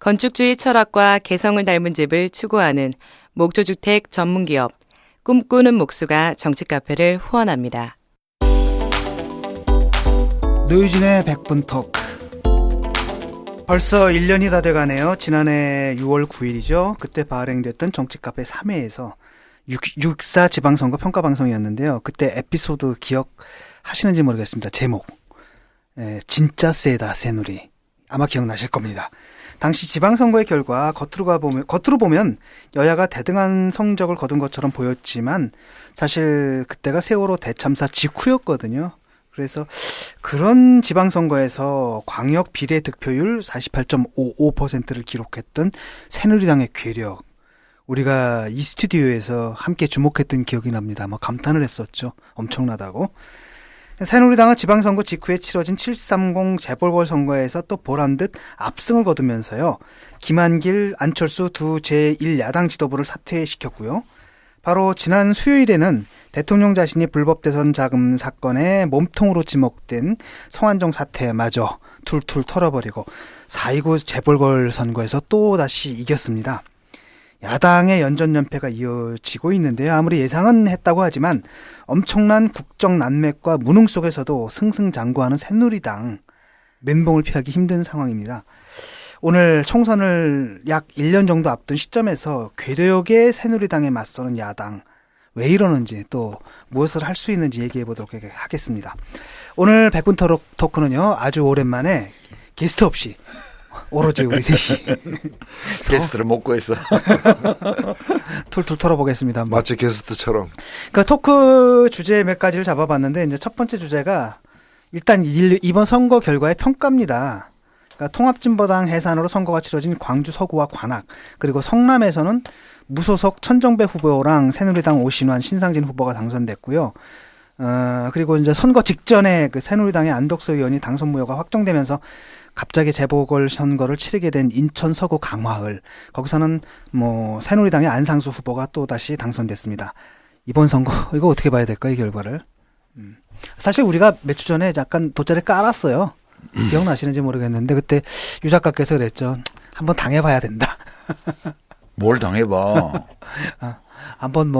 건축주의 철학과 개성을 닮은 집을 추구하는 목조주택 전문기업 꿈꾸는 목수가 정치카페를 후원합니다. 노유진의 100분 토크. 벌써 1년이 다 돼가네요. 지난해 6월 9일이죠. 그때 발행됐던 정치카페 3회에서 6.4 지방선거 평가방송이었는데요. 그때 에피소드 기억하시는지 모르겠습니다. 제목 진짜 세다 새누리. 아마 기억나실 겁니다. 당시 지방선거의 결과 겉으로 보면 여야가 대등한 성적을 거둔 것처럼 보였지만 사실 그때가 세월호 대참사 직후였거든요. 그래서 그런 지방선거에서 광역 비례 득표율 48.55%를 기록했던 새누리당의 괴력, 우리가 이 스튜디오에서 함께 주목했던 기억이 납니다. 감탄을 했었죠. 엄청나다고. 새누리당은 지방선거 직후에 치러진 7.30 재보궐선거에서 또 보란듯 압승을 거두면서요. 김한길, 안철수 두 제1야당 지도부를 사퇴시켰고요. 바로 지난 수요일에는 대통령 자신이 불법 대선 자금 사건에 몸통으로 지목된 성완종 사태마저 툴툴 털어버리고 4.29 재보궐선거에서 또다시 이겼습니다. 야당의 연전연패가 이어지고 있는데요. 아무리 예상은 했다고 하지만 엄청난 국정 난맥과 무능 속에서도 승승장구하는 새누리당, 멘붕을 피하기 힘든 상황입니다. 오늘 총선을 약 1년 정도 앞둔 시점에서 괴력의 새누리당에 맞서는 야당, 왜 이러는지 또 무엇을 할 수 있는지 얘기해 보도록 하겠습니다. 오늘 100분 토크는요, 아주 오랜만에 게스트 없이 오로지 우리 셋이 게스트를 못 구했어. 툴툴 털어보겠습니다. 마치 게스트처럼. 그 토크 주제 몇 가지를 잡아봤는데 이제 첫 번째 주제가 일단 이번 선거 결과의 평가입니다. 그러니까 통합진보당 해산으로 선거가 치러진 광주 서구와 관악, 그리고 성남에서는 무소속 천정배 후보랑 새누리당 오신환, 신상진 후보가 당선됐고요. 그리고 이제 선거 직전에 그 새누리당의 안덕수 의원이 당선 무효가 확정되면서 갑자기 재보궐선거를 치르게 된 인천 서구 강화을, 거기서는 새누리당의 안상수 후보가 또 다시 당선됐습니다. 이번 선거 이거 어떻게 봐야 될까요, 이 결과를? 사실 우리가 몇 주 전에 약간 돗자리 깔았어요. 기억나시는지 모르겠는데 그때 유 작가께서 그랬죠. 한번 당해봐야 된다. 뭘 당해봐. 한번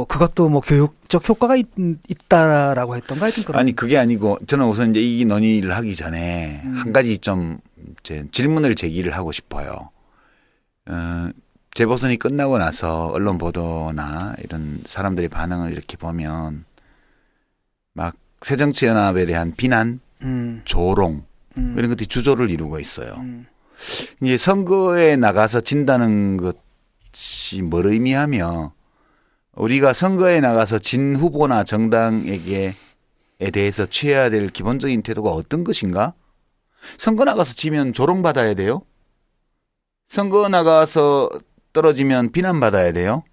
그것도 교육적 효과가 있다라고 했던가 하여튼 그런. 아니 그게 아니고 저는 우선 이제 이 논의를 하기 전에 한 가지 좀 이제 질문을 제기를 하고 싶어요. 재보선이 끝나고 나서 언론 보도나 이런 사람들의 반응을 이렇게 보면 막 새정치연합에 대한 비난, 조롱 이런 것들이 주조를 이루고 있어요. 이제 선거에 나가서 진다는 것이 뭘 의미하며 우리가 선거에 나가서 진 후보나 정당에게 대해서 취해야 될 기본적인 태도가 어떤 것인가? 선거 나가서 지면 조롱받아야 돼요? 선거 나가서 떨어지면 비난받아야 돼요?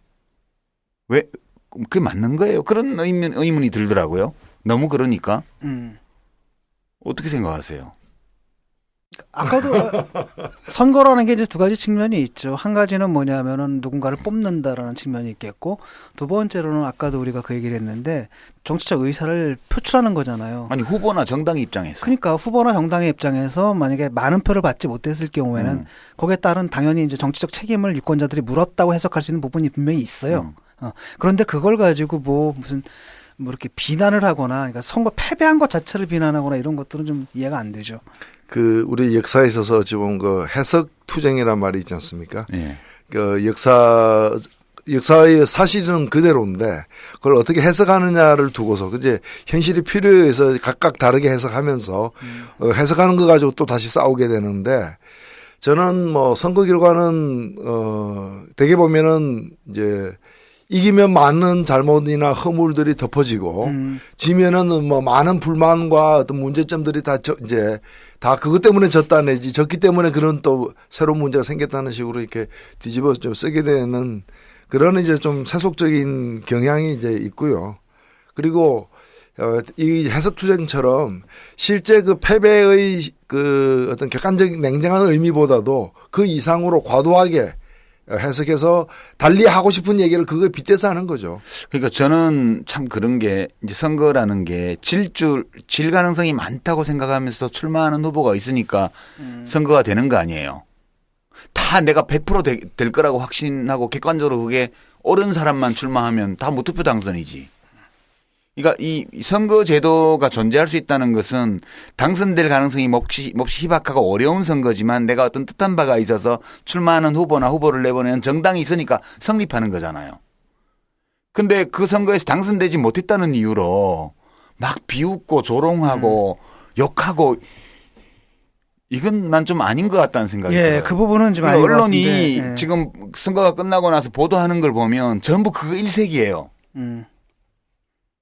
왜? 그게 맞는 거예요? 그런 의문이 들더라고요. 너무 그러니까. 어떻게 생각하세요? 아까도 선거라는 게 이제 두 가지 측면이 있죠. 한 가지는 뭐냐면은 누군가를 뽑는다라는 측면이 있겠고, 두 번째로는 아까도 우리가 그 얘기를 했는데 정치적 의사를 표출하는 거잖아요. 아니 후보나 정당 입장에서. 그러니까 후보나 정당의 입장에서 만약에 많은 표를 받지 못했을 경우에는 거기에 따른 당연히 이제 정치적 책임을 유권자들이 물었다고 해석할 수 있는 부분이 분명히 있어요. 그런데 그걸 가지고 무슨 이렇게 비난을 하거나, 그러니까 선거 패배한 것 자체를 비난하거나 이런 것들은 좀 이해가 안 되죠. 우리 역사에 있어서 지금 해석 투쟁이란 말이 있지 않습니까? 예. 역사의 사실은 그대로인데 그걸 어떻게 해석하느냐를 두고서 이제 현실이 필요해서 각각 다르게 해석하면서 해석하는 거 가지고 또 다시 싸우게 되는데, 저는 선거 결과는 되게 보면은 이제 이기면 많은 잘못이나 허물들이 덮어지고 지면은 많은 불만과 어떤 문제점들이 다 그것 때문에 졌다 내지 졌기 때문에 그런 또 새로운 문제가 생겼다는 식으로 이렇게 뒤집어 좀 쓰게 되는 그런 이제 좀 세속적인 경향이 이제 있고요. 그리고 이 해석투쟁처럼 실제 그 패배의 그 어떤 객관적인 냉정한 의미보다도 그 이상으로 과도하게 해석해서 달리 하고 싶은 얘기를 그거에 빗대서 하는 거죠. 그러니까 저는 참 그런 게 이제 선거라는 게 질 가능성이 많다고 생각하면서 출마하는 후보가 있으니까 선거가 되는 거 아니에요. 다 내가 100% 될 거라고 확신하고 객관적으로 그게 옳은 사람만 출마하면 다 무투표 당선이지. 그러니까 이 선거 제도가 존재할 수 있다는 것은 당선될 가능성이 몹시 희박하고 어려운 선거지만 내가 어떤 뜻한 바가 있어서 출마하는 후보나 후보를 내보내는 정당이 있으니까 성립하는 거잖아요. 근데 그 선거에서 당선되지 못했다는 이유로 막 비웃고 조롱하고 욕하고 이건 난 좀 아닌 것 같다는 생각이 들어요. 예, 그 부분은 좀 아닌 것 언론이 같은데, 예. 지금 선거가 끝나고 나서 보도하는 걸 보면 전부 그거 일색이에요.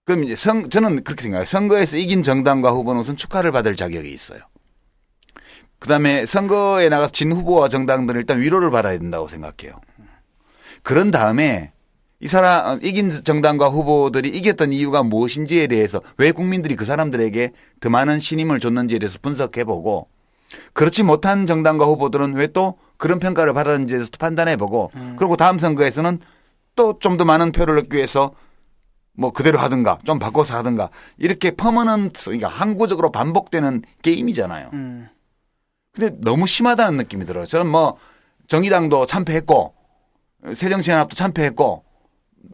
그럼 이제 저는 그렇게 생각해요. 선거에서 이긴 정당과 후보는 우선 축하를 받을 자격이 있어요. 그다음에 선거에 나가서 진 후보와 정당들은 일단 위로를 받아야 된다고 생각해요. 그런 다음에 이 사람 이긴 정당과 후보들이 이겼던 이유가 무엇인지에 대해서 왜 국민들이 그 사람들에게 더 많은 신임을 줬는지에 대해서 분석해보고 그렇지 못한 정당과 후보들은 왜 또 그런 평가를 받았는지에 대해서 판단해보고 그리고 다음 선거에서는 또 좀 더 많은 표를 얻기 위해서 뭐 그대로 하든가 좀 바꿔서 하든가 이렇게 퍼머넌트 그러니까 항구적으로 반복되는 게임이잖아요. 근데 너무 심하다는 느낌이 들어요. 저는 뭐 정의당도 참패했고 새정치연합도 참패했고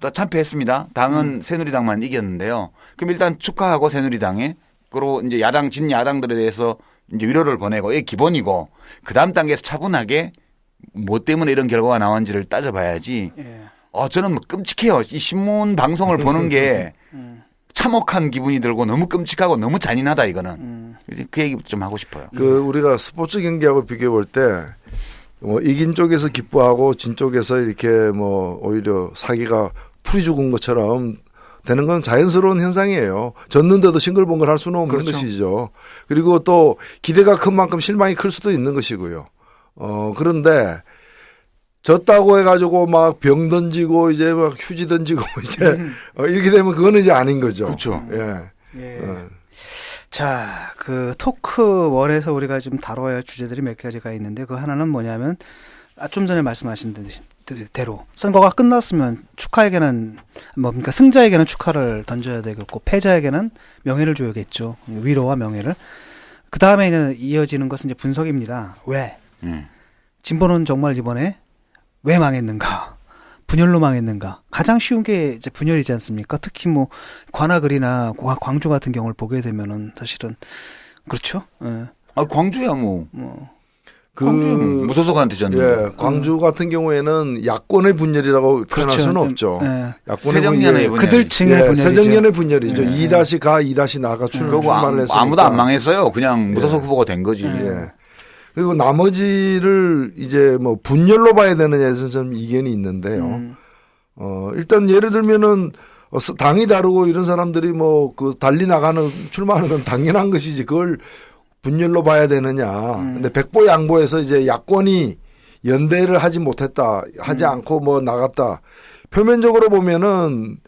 또 참패했습니다. 당은 새누리당만 이겼는데요. 그럼 일단 축하하고 새누리당에 그리고 이제 야당 진 야당들에 대해서 이제 위로를 보내고 이게 기본이고 그 다음 단계에서 차분하게 뭐 때문에 이런 결과가 나왔는지를 따져봐야지. 예. 저는 뭐 끔찍해요. 이 신문 방송을 보는 게 참혹한 기분이 들고 너무 끔찍하고 너무 잔인하다 이거는. 그 얘기 좀 하고 싶어요. 그 우리가 스포츠 경기하고 비교해 볼 때 뭐 이긴 쪽에서 기뻐하고 진 쪽에서 이렇게 뭐 오히려 사기가 풀이 죽은 것처럼 되는 건 자연스러운 현상이에요. 졌는데도 싱글벙글 할 수는 없는 그렇죠. 것이죠. 그리고 또 기대가 큰 만큼 실망이 클 수도 있는 것이고요. 그런데 졌다고 해가지고 막 병 던지고 이제 막 휴지 던지고 이제 이렇게 되면 그거는 이제 아닌 거죠. 그렇죠. 예. 예. 자, 그 토크월에서 우리가 지금 다뤄야 할 주제들이 몇 가지가 있는데 그 하나는 뭐냐면 좀 전에 말씀하신 대로 선거가 끝났으면 축하에게는 뭡니까 승자에게는 축하를 던져야 되겠고 패자에게는 명예를 줘야겠죠. 위로와 명예를. 그 다음에 이어지는 것은 이제 분석입니다. 왜? 진보는 정말 이번에 왜 망했는가? 분열로 망했는가? 가장 쉬운 게 이제 분열이지 않습니까? 특히 뭐 관악을이나 광주 같은 경우를 보게 되면은 사실은 그렇죠. 예. 광주야 뭐. 그 무소속한테 졌는데. 예, 광주 같은 경우에는 야권의 분열이라고 표현할 그렇죠. 수는 없죠. 예. 야권의 새정년의 분열. 그들층의 분열이죠. 새정년의 분열이죠. 예. 2-가 2-나가 그리고 출마를 했으니까. 아무도 안 망했어요. 그냥 무소속 후보가 된 거지. 예. 그리고 나머지를 이제 뭐 분열로 봐야 되느냐에서 좀 이견이 있는데요. 일단 예를 들면은 당이 다르고 이런 사람들이 뭐 그 달리 나가는 출마하는 건 당연한 것이지 그걸 분열로 봐야 되느냐. 근데 백보양보해서 이제 야권이 연대를 하지 못했다. 하지 않고 뭐 나갔다. 표면적으로 보면은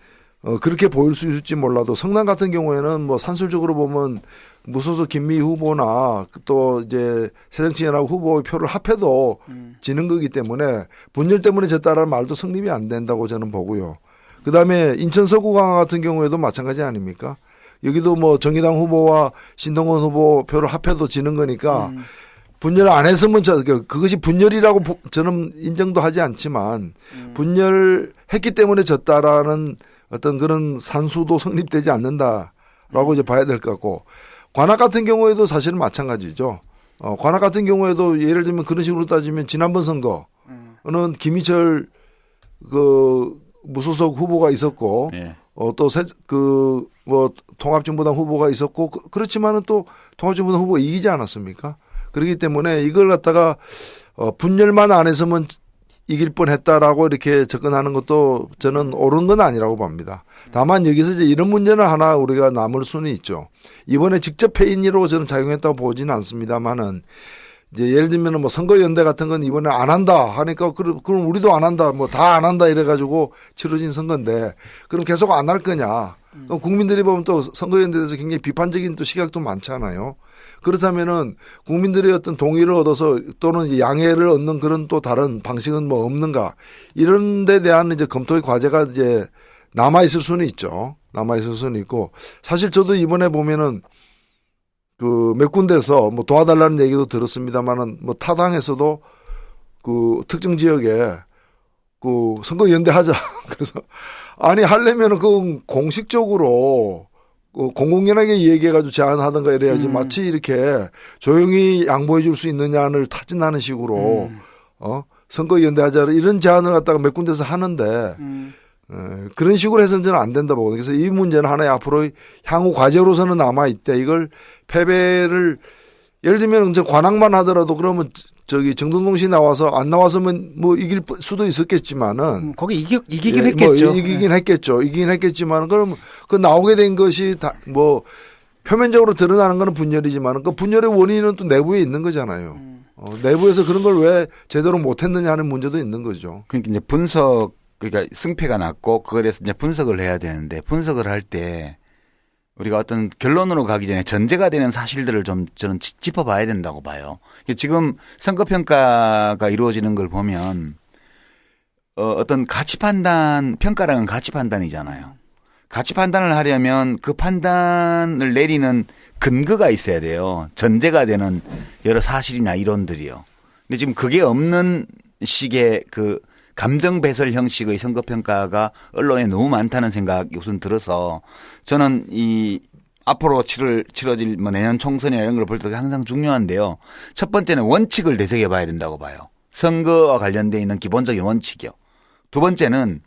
그렇게 보일 수 있을지 몰라도 성남 같은 경우에는 뭐 산술적으로 보면 무소속 김미 후보나 또 이제 새정치연합 후보의 표를 합해도 지는 거기 때문에 분열 때문에 졌다라는 말도 성립이 안 된다고 저는 보고요. 그다음에 인천 서구광화 같은 경우에도 마찬가지 아닙니까? 여기도 뭐 정의당 후보와 신동건 후보 표를 합해도 지는 거니까 분열 안 했으면 그것이 분열이라고 저는 인정도 하지 않지만 분열했기 때문에 졌다라는 어떤 그런 산수도 성립되지 않는다라고 이제 봐야 될 것 같고 관악 같은 경우에도 사실은 마찬가지죠. 관악 같은 경우에도 예를 들면 그런 식으로 따지면 지난번 선거는 김희철 그 무소속 후보가 있었고 예. 또 뭐 통합진보당 후보가 있었고 그렇지만은 또 통합진보당 후보가 이기지 않았습니까? 그렇기 때문에 이걸 갖다가 분열만 안 했으면 이길 뻔했다라고 이렇게 접근하는 것도 저는 옳은 건 아니라고 봅니다. 다만 여기서 이제 이런 문제는 하나 우리가 남을 수는 있죠. 이번에 직접 패인으로 저는 작용했다고 보지는 않습니다만은 이제 예를 들면 뭐 선거연대 같은 건 이번에 안 한다 하니까 그럼 우리도 안 한다 뭐 다 안 한다 이래가지고 치러진 선거인데 그럼 계속 안 할 거냐? 그럼 국민들이 보면 또 선거연대에 대해서 굉장히 비판적인 또 시각도 많잖아요. 그렇다면은 국민들의 어떤 동의를 얻어서 또는 이제 양해를 얻는 그런 또 다른 방식은 뭐 없는가 이런 데 대한 이제 검토의 과제가 이제 남아 있을 수는 있죠. 남아 있을 수는 있고 사실 저도 이번에 보면은 그 몇 군데서 뭐 도와달라는 얘기도 들었습니다만은 뭐 타당에서도 그 특정 지역에 그 선거 연대하자. 그래서 아니 하려면은 그 공식적으로 그 공공연하게 얘기해가지고 제안하던가 이래야지 마치 이렇게 조용히 양보해 줄 수 있느냐를 타진하는 식으로 선거 연대하자를 이런 제안을 갖다가 몇 군데서 하는데 그런 식으로 해서는 저는 안 된다 보거든요. 그래서 이 문제는 하나의 앞으로 향후 과제로서는 남아 있대. 이걸 패배를 예를 들면 이제 관악만 하더라도 그러면 저기 정동동 씨 나와서 안 나와서면 뭐 이길 수도 있었겠지만은 거기 이기긴 예, 했겠죠. 뭐 이기긴 했겠지만 그럼 그 나오게 된 것이 다 뭐 표면적으로 드러나는 거는 분열이지만 그 분열의 원인은 또 내부에 있는 거잖아요. 내부에서 그런 걸 왜 제대로 못했느냐 하는 문제도 있는 거죠. 그러니까 이제 그러니까 승패가 났고 그거에 대해서 이제 분석을 해야 되는데 분석을 할 때 우리가 어떤 결론으로 가기 전에 전제가 되는 사실들을 좀 저는 짚어봐야 된다고 봐요. 지금 선거평가가 이루어지는 걸 보면 어떤 가치 판단, 평가라는 가치 판단이잖아요. 가치 판단을 하려면 그 판단을 내리는 근거가 있어야 돼요. 전제가 되는 여러 사실이나 이론들이요. 근데 지금 그게 없는 식의 그 감정 배설 형식의 선거평가가 언론에 너무 많다는 생각이 우선 들어서 저는 이 앞으로 치러질 뭐 내년 총선이나 이런 걸 볼 때 항상 중요한데요. 첫 번째는 원칙을 되새겨 봐야 된다고 봐요. 선거와 관련되어 있는 기본적인 원칙이요. 두 번째는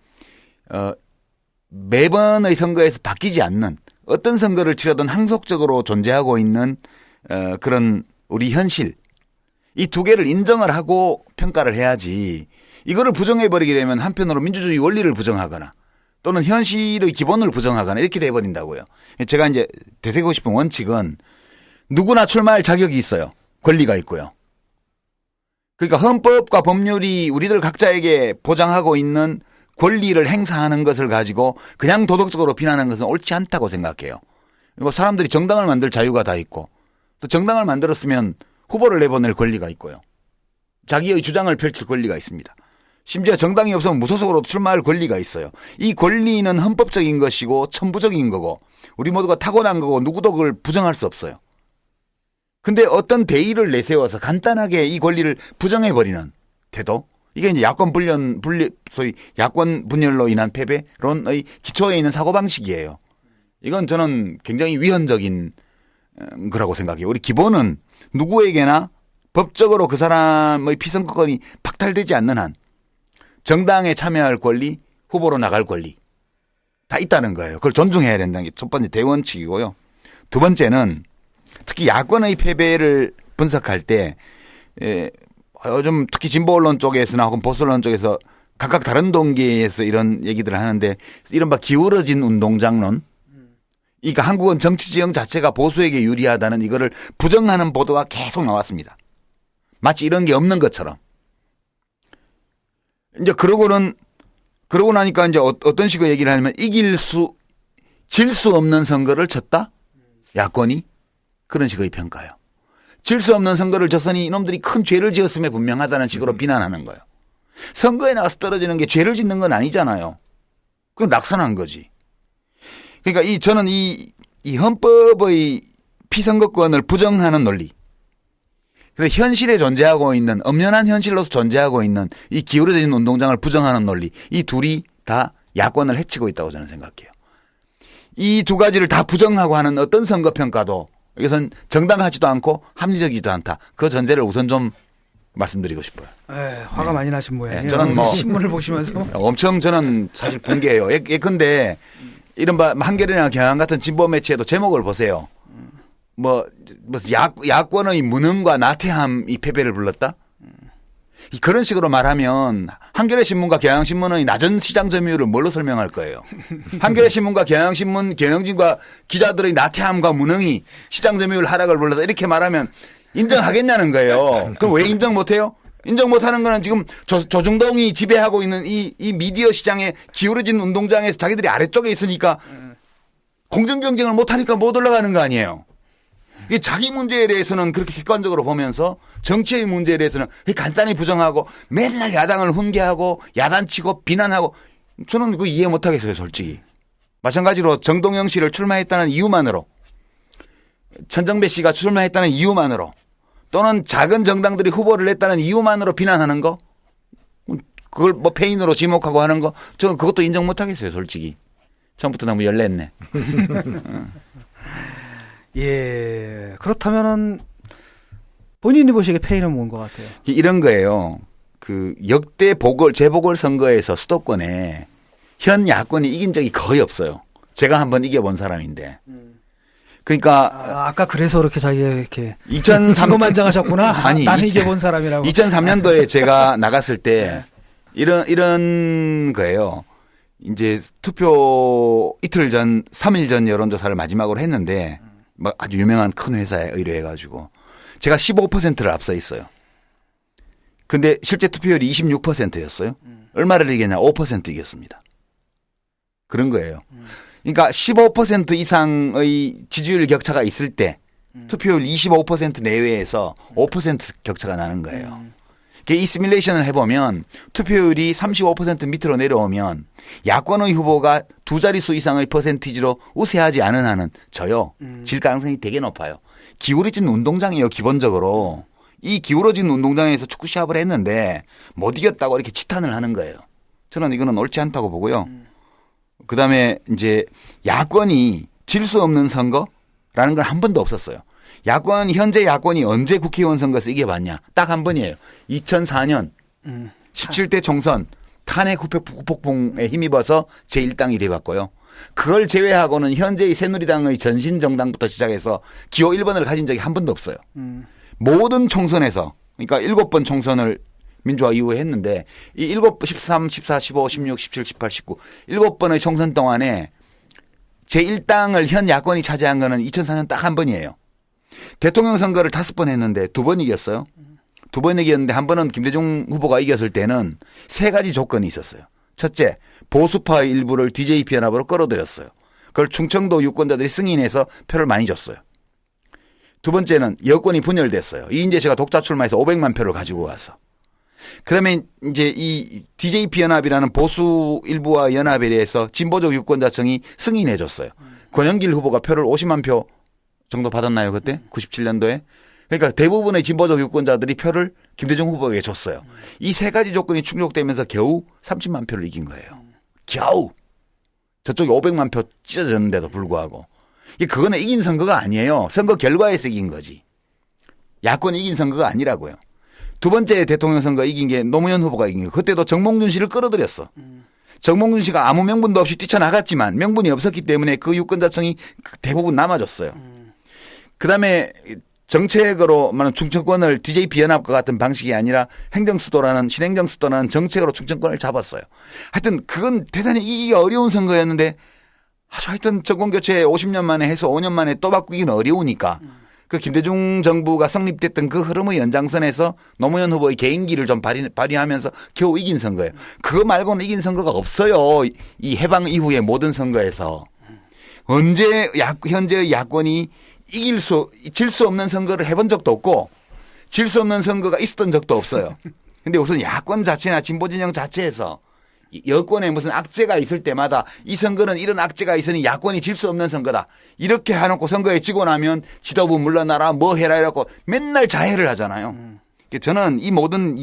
매번의 선거에서 바뀌지 않는 어떤 선거를 치러든 항속적으로 존재하고 있는 그런 우리 현실 이 두 개를 인정을 하고 평가를 해야지 이거를 부정해버리게 되면 한편으로 민주주의 원리를 부정하거나 또는 현실의 기본을 부정하거나 이렇게 돼버린다고요. 제가 이제 되새기고 싶은 원칙은 누구나 출마할 자격이 있어요. 권리가 있고요. 그러니까 헌법과 법률이 우리들 각자에게 보장하고 있는 권리를 행사하는 것을 가지고 그냥 도덕적으로 비난하는 것은 옳지 않다고 생각해요. 그리고 사람들이 정당을 만들 자유가 다 있고 또 정당을 만들었으면 후보를 내보낼 권리가 있고요. 자기의 주장을 펼칠 권리가 있습니다. 심지어 정당이 없으면 무소속으로 출마할 권리가 있어요. 이 권리는 헌법적인 것이고 천부적인 거고 우리 모두가 타고난 거고 누구도 그걸 부정할 수 없어요. 근데 어떤 대의를 내세워서 간단하게 이 권리를 부정해버리는 태도 이게 이제 소위 야권 분열로 인한 패배론의 기초에 있는 사고방식이에요. 이건 저는 굉장히 위헌적인 거라고 생각해요. 우리 기본은 누구에게나 법적으로 그 사람의 피선거권이 박탈되지 않는 한 정당에 참여할 권리, 후보로 나갈 권리 다 있다는 거예요. 그걸 존중해야 된다는 게 첫 번째 대원칙이고요. 두 번째는 특히 야권의 패배를 분석할 때 요즘 특히 진보 언론 쪽에서나 혹은 보수 언론 쪽에서 각각 다른 동기에서 이런 얘기들을 하는데 이른바 기울어진 운동장론 그러니까 한국은 정치 지형 자체가 보수에게 유리하다는 이거를 부정하는 보도가 계속 나왔습니다. 마치 이런 게 없는 것처럼. 이제 그러고 나니까 이제 어떤 식의 얘기를 하냐면 질 수 없는 선거를 쳤다? 야권이? 그런 식의 평가요. 질 수 없는 선거를 졌으니 이놈들이 큰 죄를 지었음에 분명하다는 식으로 비난하는 거예요. 선거에 나와서 떨어지는 게 죄를 짓는 건 아니잖아요. 그건 낙선한 거지. 그러니까 저는 이 헌법의 피선거권을 부정하는 논리. 그래서 현실에 존재하고 있는 엄연한 현실로서 존재하고 있는 이 기울어진 운동장을 부정하는 논리 이 둘이 다 야권을 해치고 있다고 저는 생각해요. 이 두 가지를 다 부정하고 하는 어떤 선거평가도 이것은 정당하지도 않고 합리적이지도 않다. 그 전제를 우선 좀 말씀드리고 싶어요. 화가 많이 나신 모양이에요. 저는 신문을 보시면서 엄청 저는 사실 붕괴해요. 예컨대 이른바 한겨레나 경향 같은 진보 매체에도 제목을 보세요. 야권의 무능과 나태함이 패배를 불렀다? 그런 식으로 말하면 한겨레신문과 경향신문의 낮은 시장 점유율을 뭘로 설명할 거예요? 한겨레신문과 경향신문, 경영진과 기자들의 나태함과 무능이 시장 점유율 하락을 불렀다 이렇게 말하면 인정하겠냐는 거예요. 그럼 왜 인정 못해요? 인정 못하는 거는 지금 조중동이 지배하고 있는 이 미디어 시장에 기울어진 운동장에서 자기들이 아래쪽에 있으니까 공정 경쟁을 못하니까 못 올라가는 거 아니에요. 자기 문제에 대해서는 그렇게 객관적으로 보면서 정치의 문제에 대해서는 간단히 부정하고 맨날 야당을 훈계하고 야단치고 비난하고 저는 그거 이해 못하겠어요 솔직히. 마찬가지로 정동영 씨를 출마했다는 이유만으로 천정배 씨가 출마했다는 이유만으로 또는 작은 정당들이 후보를 냈다는 이유만으로 비난하는 거 그걸 뭐 페인으로 지목하고 하는 거, 저는 그것도 인정 못 하겠어요, 솔직히. 처음부터 너무 열냈네. 예. 그렇다면은 본인이 보시기에 페인은 뭔 것 같아요? 이런 거예요. 그 역대 재보궐 선거에서 수도권에 현 야권이 이긴 적이 거의 없어요. 제가 한번 이겨본 사람인데. 그러니까 아까 그래서 그렇게 자기가 이렇게 2003 기고만장하셨구나. 아니, 나는 이겨본 사람이라고. 2003년도에 제가 나갔을 때 이런 거예요. 이제 투표 이틀 전, 3일 전 여론조사를 마지막으로 했는데 막 아주 유명한 큰 회사에 의뢰해가지고 제가 15%를 앞서 있어요. 근데 실제 투표율이 26%였어요. 얼마를 이겼냐? 5% 이겼습니다. 그런 거예요. 그러니까 15% 이상의 지지율 격차가 있을 때 투표율 25% 내외에서 5% 격차가 나는 거예요. 이 시뮬레이션을 해보면 투표율이 35% 밑으로 내려오면 야권의 후보가 두 자릿수 이상의 퍼센티지로 우세하지 않은 한은 져요. 질 가능성이 되게 높아요. 기울어진 운동장이에요, 기본적으로. 이 기울어진 운동장에서 축구 시합을 했는데 못 이겼다고 이렇게 지탄을 하는 거예요. 저는 이거는 옳지 않다고 보고요. 그다음에 이제 야권이 질 수 없는 선거라는 건 한 번도 없었어요. 현재 야권이 언제 국회의원 선거에서 이겨봤냐? 딱 한 번이에요. 2004년 17대 총선 탄핵 후폭풍에 힘입어서 제1당이 돼봤고요. 그걸 제외하고는 현재의 새누리당의 전신정당부터 시작해서 기호 1번을 가진 적이 한 번도 없어요. 모든 총선에서, 그러니까 7번 총선을 민주화 이후에 했는데 이 13, 14, 15, 16, 17, 18, 19 7번의 총선 동안에 제1당을 현 야권이 차지한 거는 2004년 딱 한 번이에요. 대통령 선거를 5번 했는데 2번 이겼어요. 2번 이겼는데 한 번은 김대중 후보가 이겼을 때는 3가지 조건이 있었어요. 첫째, 보수파의 일부를 DJP 연합으로 끌어들였어요. 그걸 충청도 유권자들이 승인해서 표를 많이 줬어요. 두 번째는 여권이 분열됐어요. 이인재 씨가 독자 출마해서 500만 표를 가지고 와서. 그다음에 이제 이 DJP 연합이라는 보수 일부와 연합에 대해서 진보적 유권자층이 승인해 줬어요. 권영길 후보가 표를 50만 표 정도 받았나요, 그때? 97년도에? 그러니까 대부분의 진보적 유권자들이 표를 김대중 후보에게 줬어요. 이 3가지 조건이 충족되면서 겨우 30만 표를 이긴 거예요. 겨우. 저쪽이 500만 표 찢어졌는데도 불구하고. 그거는 이긴 선거가 아니에요. 선거 결과에서 이긴 거지. 야권이 이긴 선거가 아니라고요. 두 번째 대통령 선거 이긴 게 노무현 후보가 이긴 거예요. 그때도 정몽준 씨를 끌어들였어. 정몽준 씨가 아무 명분도 없이 뛰쳐나갔지만 명분이 없었기 때문에 그 유권자층이 대부분 남아줬어요. 그다음에 정책으로 말하는 충청권을 DJP 연합과 같은 방식이 아니라 행정수도라는 신행정수도라는 정책으로 충청권을 잡았어요. 하여튼 그건 대단히 이기기 어려운 선거였는데 하여튼 정권교체 50년 만에 해서 5년 만에 또 바꾸기는 어려우니까 그 김대중 정부가 성립됐던 그 흐름의 연장선에서 노무현 후보의 개인기를 좀 발휘하면서 겨우 이긴 선거예요. 그거 말고는 이긴 선거가 없어요. 이 해방 이후의 모든 선거에서. 언제 현재의 야권이 질 수 없는 선거를 해본 적도 없고 질 수 없는 선거가 있었던 적도 없어요. 근데 우선 야권 자체나 진보진영 자체에서 여권에 무슨 악재가 있을 때마다 이 선거는 이런 악재가 있으니 야권이 질 수 없는 선거다. 이렇게 해놓고 선거에 지고 나면 지도부 물러나라 뭐 해라 이러고 맨날 자해를 하잖아요. 저는 이 모든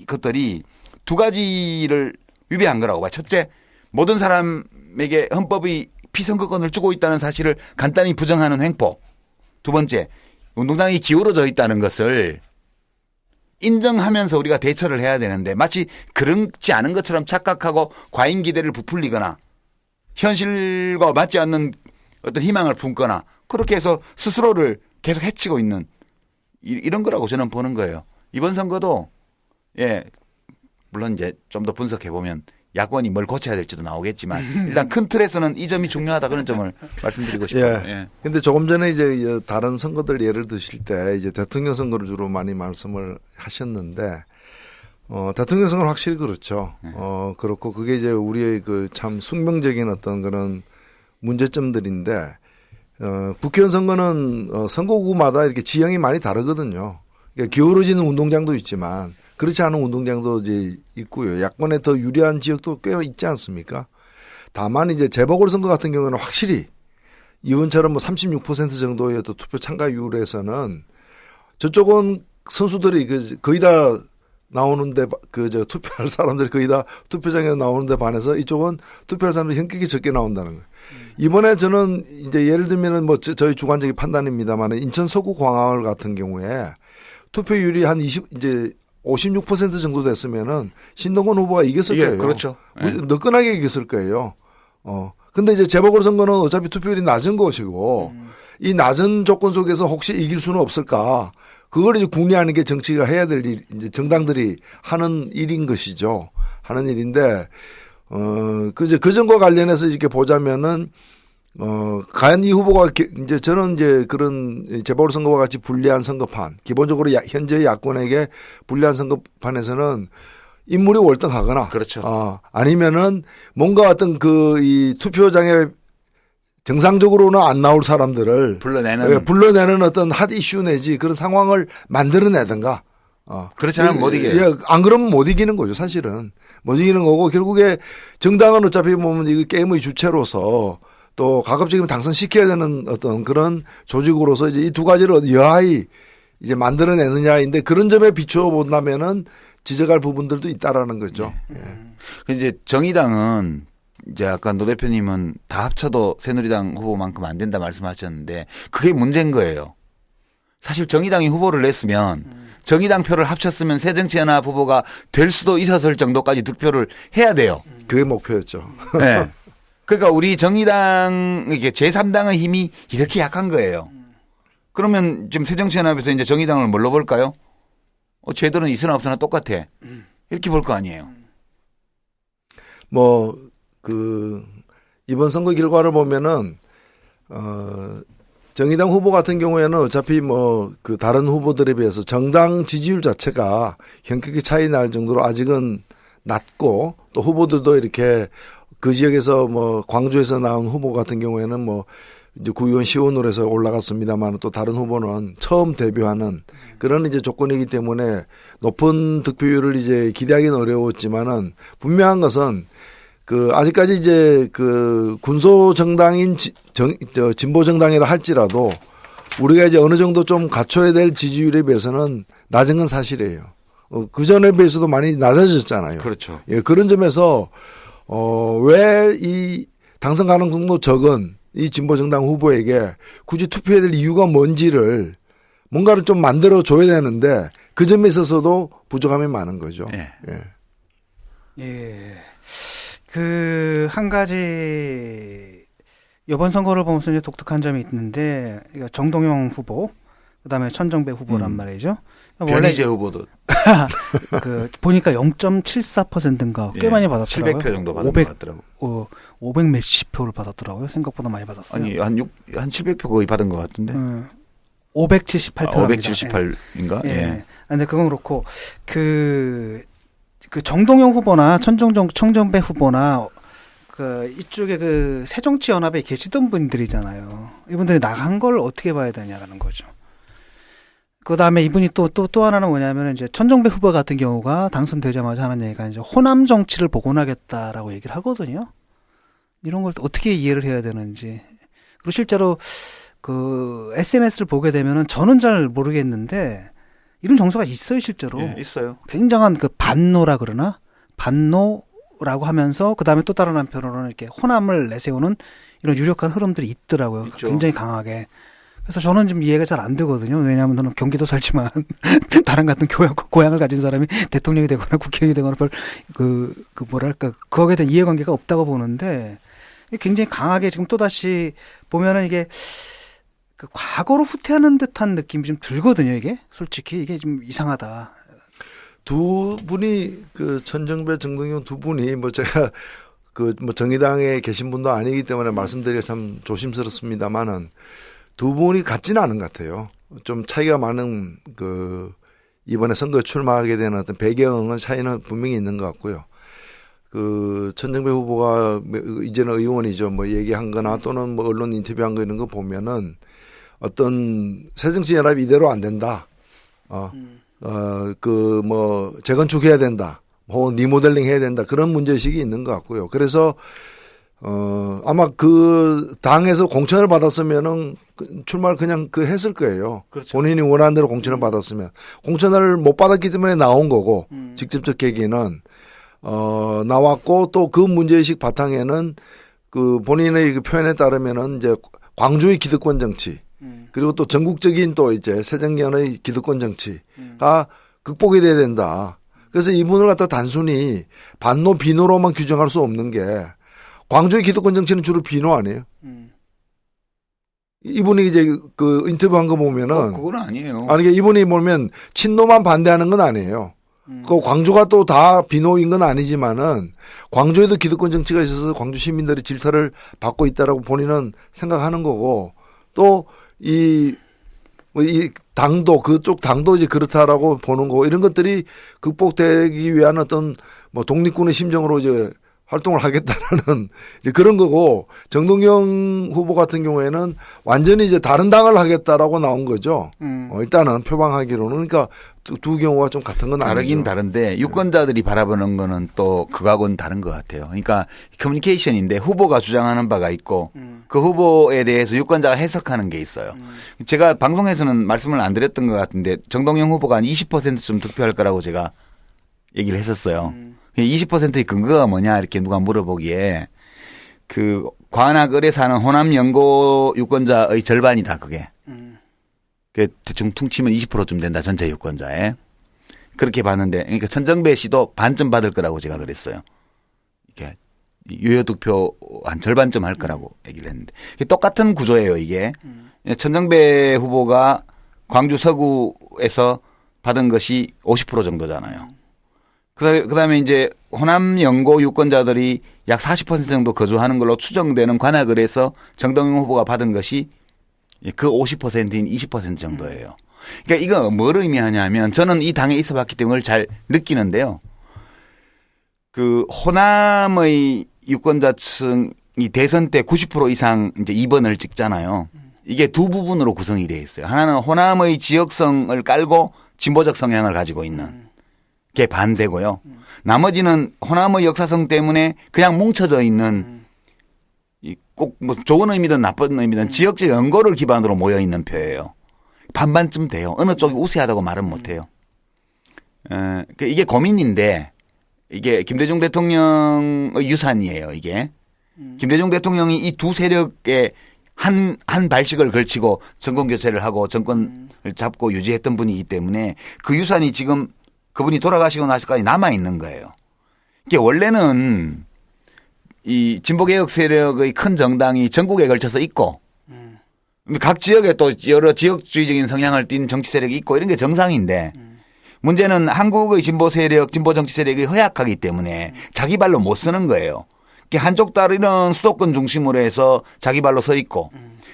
것들이 두 가지를 위배한 거라고 봐요. 첫째, 모든 사람에게 헌법이 피선거권을 주고 있다는 사실을 간단히 부정하는 횡포. 두 번째, 운동장이 기울어져 있다는 것을 인정하면서 우리가 대처를 해야 되는데 마치 그렇지 않은 것처럼 착각하고 과잉 기대를 부풀리거나 현실과 맞지 않는 어떤 희망을 품거나 그렇게 해서 스스로를 계속 해치고 있는 이런 거라고 저는 보는 거예요. 이번 선거도 물론 이제 좀 더 분석해 보면 야권이 뭘 고쳐야 될지도 나오겠지만 일단 큰 틀에서는 이 점이 중요하다 그런 점을 말씀드리고 싶어요. 예. 근데 조금 전에 이제 다른 선거들 예를 드실 때 이제 대통령 선거를 주로 많이 말씀을 하셨는데 대통령 선거는 확실히 그렇죠. 그렇고 그게 이제 우리의 그 참 숙명적인 어떤 그런 문제점들인데 국회의원 선거는 선거구마다 이렇게 지형이 많이 다르거든요. 그러니까 기울어지는 운동장도 있지만 그렇지 않은 운동장도 이제 있고요. 야권에 더 유리한 지역도 꽤 있지 않습니까? 다만 이제 재보궐선거 같은 경우는 확실히 이번처럼 뭐 36% 정도의 또 투표 참가율에서는 저쪽은 선수들이 거의 다 나오는데 투표할 사람들이 거의 다 투표장에 나오는데 반해서 이쪽은 투표할 사람들이 현격히 적게 나온다는 거예요. 이번에 저는 이제 예를 들면은 뭐 저희 주관적인 판단입니다만 인천 서구 광화문 같은 경우에 투표율이 한 56% 정도 됐으면은 신동건 후보가 이겼을 거예요. 그렇죠. 네. 너끈하게 이겼을 거예요. 근데 이제 재보궐선거는 어차피 투표율이 낮은 것이고 이 낮은 조건 속에서 혹시 이길 수는 없을까? 그걸 이제 궁리하는 게 정치가 해야 될 일, 이제 정당들이 하는 일인 것이죠. 하는 일인데, 그 점과 관련해서 이렇게 보자면은, 과연 이 후보가 이제 저는 이제 그런 재보궐선거와 같이 불리한 선거판, 기본적으로 현재 야권에게 불리한 선거판에서는 인물이 월등하거나, 그렇죠. 아니면은 뭔가 어떤 이 투표장에 정상적으로는 안 나올 사람들을 불러내는 어떤 핫 이슈 내지 그런 상황을 만들어내든가. 그렇지 않으면 못 이겨요. 안 그러면 못 이기는 거죠, 사실은. 못 이기는 거고, 결국에 정당은 어차피 보면 이 게임의 주체로서 또 가급적이면 당선시켜야 되는 어떤 그런 조직으로서 이제 이 두 가지를 여하이 이제 만들어내느냐인데 그런 점에 비춰본다면은 지적할 부분들도 있다라는 거죠. 예. 이제 정의당은 이제 아까 노 대표님은 다 합쳐도 새누리당 후보만큼 안 된다 말씀하셨는데 그게 문제인 거예요. 사실 정의당이 후보를 냈으면 정의당 표를 합쳤으면 새정치연합 후보가 될 수도 있었을 정도까지 득표를 해야 돼요. 그게 목표였죠. 네. 그러니까 우리 정의당 이게 제3당의 힘이 이렇게 약한 거예요. 그러면 지금 새정치연합에서 이제 정의당을 뭘로 볼까요? 쟤들은 있으나 없으나 똑같아. 이렇게 볼 거 아니에요. 이번 선거 결과를 보면은, 정의당 후보 같은 경우에는 어차피 다른 후보들에 비해서 정당 지지율 자체가 현격히 차이 날 정도로 아직은 낮고 또 후보들도 이렇게 그 지역에서 광주에서 나온 후보 같은 경우에는 이제 구의원 시의원으로 해서 올라갔습니다만 또 다른 후보는 처음 데뷔하는 그런 이제 조건이기 때문에 높은 득표율을 이제 기대하기는 어려웠지만은 분명한 것은 아직까지 이제 군소 정당인 진보 정당이라 할지라도 우리가 이제 어느 정도 좀 갖춰야 될 지지율에 비해서는 낮은 건 사실이에요. 그 전에 비해서도 많이 낮아졌잖아요. 그렇죠. 예, 그런 점에서 왜 이 당선 가능성도 적은 이 진보 정당 후보에게 굳이 투표해야 될 이유가 뭔지를 뭔가를 좀 만들어 줘야 되는데 그 점에 있어서도 부족함이 많은 거죠. 예. 한 가지 이번 선거를 보면서 이제 독특한 점이 있는데 정동영 후보, 그다음에 천정배 후보란 말이죠. 변희재 후보도 보니까 0.74%인가 꽤 많이 받았더라고요. 700표 정도 받은 것 같더라고. 500 몇십 표를 받았더라고요. 생각보다 많이 받았어요. 아니 한 700표 거의 받은 것 같은데. 578표. 578인가? 예. 근데 그건 그렇고 그 정동영 후보나 천정배 후보나 이쪽에 새정치연합에 계시던 분들이잖아요. 이분들이 나간 걸 어떻게 봐야 되냐라는 거죠. 그 다음에 이분이 또 하나는 뭐냐면 이제 천정배 후보 같은 경우가 당선되자마자 하는 얘기가 이제 호남 정치를 복원하겠다라고 얘기를 하거든요. 이런 걸 어떻게 이해를 해야 되는지. 그리고 실제로 SNS를 보게 되면은 저는 잘 모르겠는데 이런 정서가 있어요, 실제로. 예, 있어요. 굉장한 반노라 그러나? 반노라고 하면서 그 다음에 또 다른 한편으로는 이렇게 호남을 내세우는 이런 유력한 흐름들이 있더라고요. 있죠. 굉장히 강하게. 그래서 저는 좀 이해가 잘 안 되거든요. 왜냐하면 저는 경기도 살지만 다른 같은 고향을 가진 사람이 대통령이 되거나 국회의원이 되거나 거기에 대한 이해관계가 없다고 보는데 굉장히 강하게 지금 또다시 보면은 이게 과거로 후퇴하는 듯한 느낌이 좀 들거든요. 이게 솔직히 이게 좀 이상하다. 두 분이 천정배, 정동영 두 분이 제가 정의당에 계신 분도 아니기 때문에 말씀드리기가 참 조심스럽습니다만은 두 분이 같지는 않은 것 같아요. 좀 차이가 많은 이번에 선거에 출마하게 되는 어떤 배경은 차이는 분명히 있는 것 같고요. 천정배 후보가 이제는 의원이죠. 얘기한 거나 또는 언론 인터뷰한 거 이런 거 보면은 어떤 새정치연합이 이대로 안 된다. 재건축해야 된다. 혹은 리모델링 해야 된다. 그런 문제의식이 있는 것 같고요. 그래서 아마 그 당에서 공천을 받았으면은 출마를 그냥 했을 거예요. 그렇죠. 본인이 원하는 대로 공천을 받았으면. 공천을 못 받았기 때문에 나온 거고, 직접적 계기는, 나왔고 또 그 문제의식 바탕에는 그 본인의 그 표현에 따르면은 이제 광주의 기득권 정치, 그리고 또 전국적인 또 이제 새정년의 기득권 정치가 극복이 돼야 된다. 그래서 이분을 갖다 단순히 반노 비노로만 규정할 수 없는 게 광주의 기득권 정치는 주로 비노 아니에요? 이분이 이제 그 인터뷰한 거 보면은 그건 아니에요. 아니 이분이 보면 친노만 반대하는 건 아니에요. 그 광주가 또 다 비노인 건 아니지만은 광주에도 기득권 정치가 있어서 광주 시민들이 질타를 받고 있다라고 본인은 생각하는 거고 또 이 당도 그쪽 당도 이제 그렇다라고 보는 거고 이런 것들이 극복되기 위한 어떤 뭐 독립군의 심정으로 이제 활동을 하겠다라는 이제 그런 거고 정동영 후보 같은 경우에는 완전히 이제 다른 당을 하겠다라고 나온 거죠. 일단은 표방하기로는 그러니까 두 경우가 좀 같은 건 다르긴 아니죠. 다른데 유권자들이 바라보는 거는 또 그거하고는 다른 것 같아요. 그러니까 커뮤니케이션인데 후보가 주장하는 바가 있고 그 후보에 대해서 유권자가 해석하는 게 있어요. 제가 방송에서는 말씀을 안 드렸던 것 같은데 정동영 후보가 한 20%쯤 득표할 거라고 제가 얘기를 했었어요. 20%의 근거가 뭐냐 이렇게 누가 물어보기에 그 관악을에 사는 호남 연고 유권자의 절반이다 그게. 그 대충 퉁치면 20%쯤 된다 전체 유권자에. 그렇게 봤는데 그러니까 천정배 씨도 반쯤 받을 거라고 제가 그랬어요. 이게 유효 득표 한 절반쯤 할 거라고 얘기를 했는데 똑같은 구조예요 이게. 천정배 후보가 광주 서구에서 받은 것이 50% 정도잖아요. 그다음에 이제 호남 연고 유권자들이 약 40% 정도 거주하는 걸로 추정되는 관악을에서 정동영 후보가 받은 것이 그 50%인 20% 정도예요. 그러니까 이거 뭘 의미하냐면 저는 이 당에 있어 봤기 때문에 잘 느끼는데요. 그 호남의 유권자층이 대선 때 90% 이상 이제 2번을 찍잖아요. 이게 두 부분으로 구성이 되어 있어요. 하나는 호남의 지역성을 깔고 진보적 성향을 가지고 있는 게 반대고요. 나머지는 호남의 역사성 때문에 그냥 뭉쳐져 있는 꼭 뭐 좋은 의미든 나쁜 의미든 지역적 연고를 기반으로 모여 있는 표예요. 반반쯤 돼요. 어느 쪽이 우세하다고 말은 못 해요. 이게 고민인데 이게 김대중 대통령의 유산이에요. 이게 김대중 대통령이 이 두 세력에 한 발씩을 걸치고 정권 교체를 하고 정권을 잡고 유지했던 분이기 때문에 그 유산이 지금 그분이 돌아가시고 나서까지 남아 있는 거예요. 이게 원래는 이 진보개혁 세력의 큰 정당이 전국에 걸쳐서 있고 각 지역에 또 여러 지역주의적인 성향을 띤 정치 세력이 있고 이런 게 정상인데 문제는 한국의 진보 세력, 진보 정치 세력이 허약하기 때문에 자기 발로 못 서는 거예요. 한쪽 다리는 수도권 중심으로 해서 자기 발로 서 있고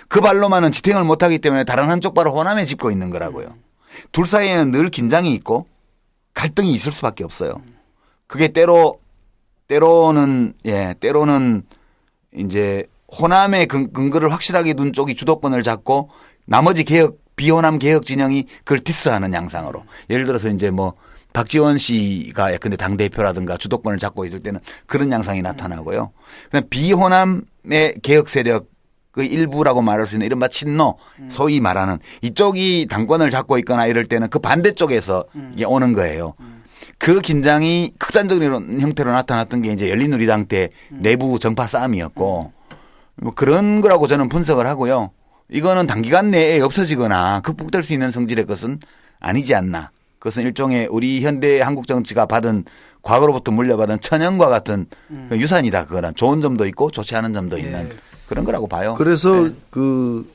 그 발로만은 지탱을 못하기 때문에 다른 한쪽 발을 호남에 짚고 있는 거라고요. 둘 사이에는 늘 긴장이 있고 갈등이 있을 수밖에 없어요. 그게 때로는 이제 호남의 근거를 확실하게 둔 쪽이 주도권을 잡고 나머지 비호남 개혁 진영이 그걸 디스하는 양상으로. 예를 들어서 이제 뭐 박지원 씨가 근데 당대표라든가 주도권을 잡고 있을 때는 그런 양상이 나타나고요. 그냥 비호남의 개혁 세력의 일부라고 말할 수 있는 이른바 친노, 소위 말하는 이쪽이 당권을 잡고 있거나 이럴 때는 그 반대쪽에서 이게 오는 거예요. 그 긴장이 극단적인 형태로 나타났던 게 이제 열린우리당 때 내부 정파 싸움이었고 뭐 그런 거라고 저는 분석을 하고요. 이거는 단기간 내에 없어지거나 극복될 수 있는 성질의 것은 아니지 않나. 그것은 일종의 우리 현대 한국 정치가 받은 과거로부터 물려받은 천연과 같은 유산이다. 그거는 좋은 점도 있고 좋지 않은 점도 있는 그런 거라고 봐요. 그래서 그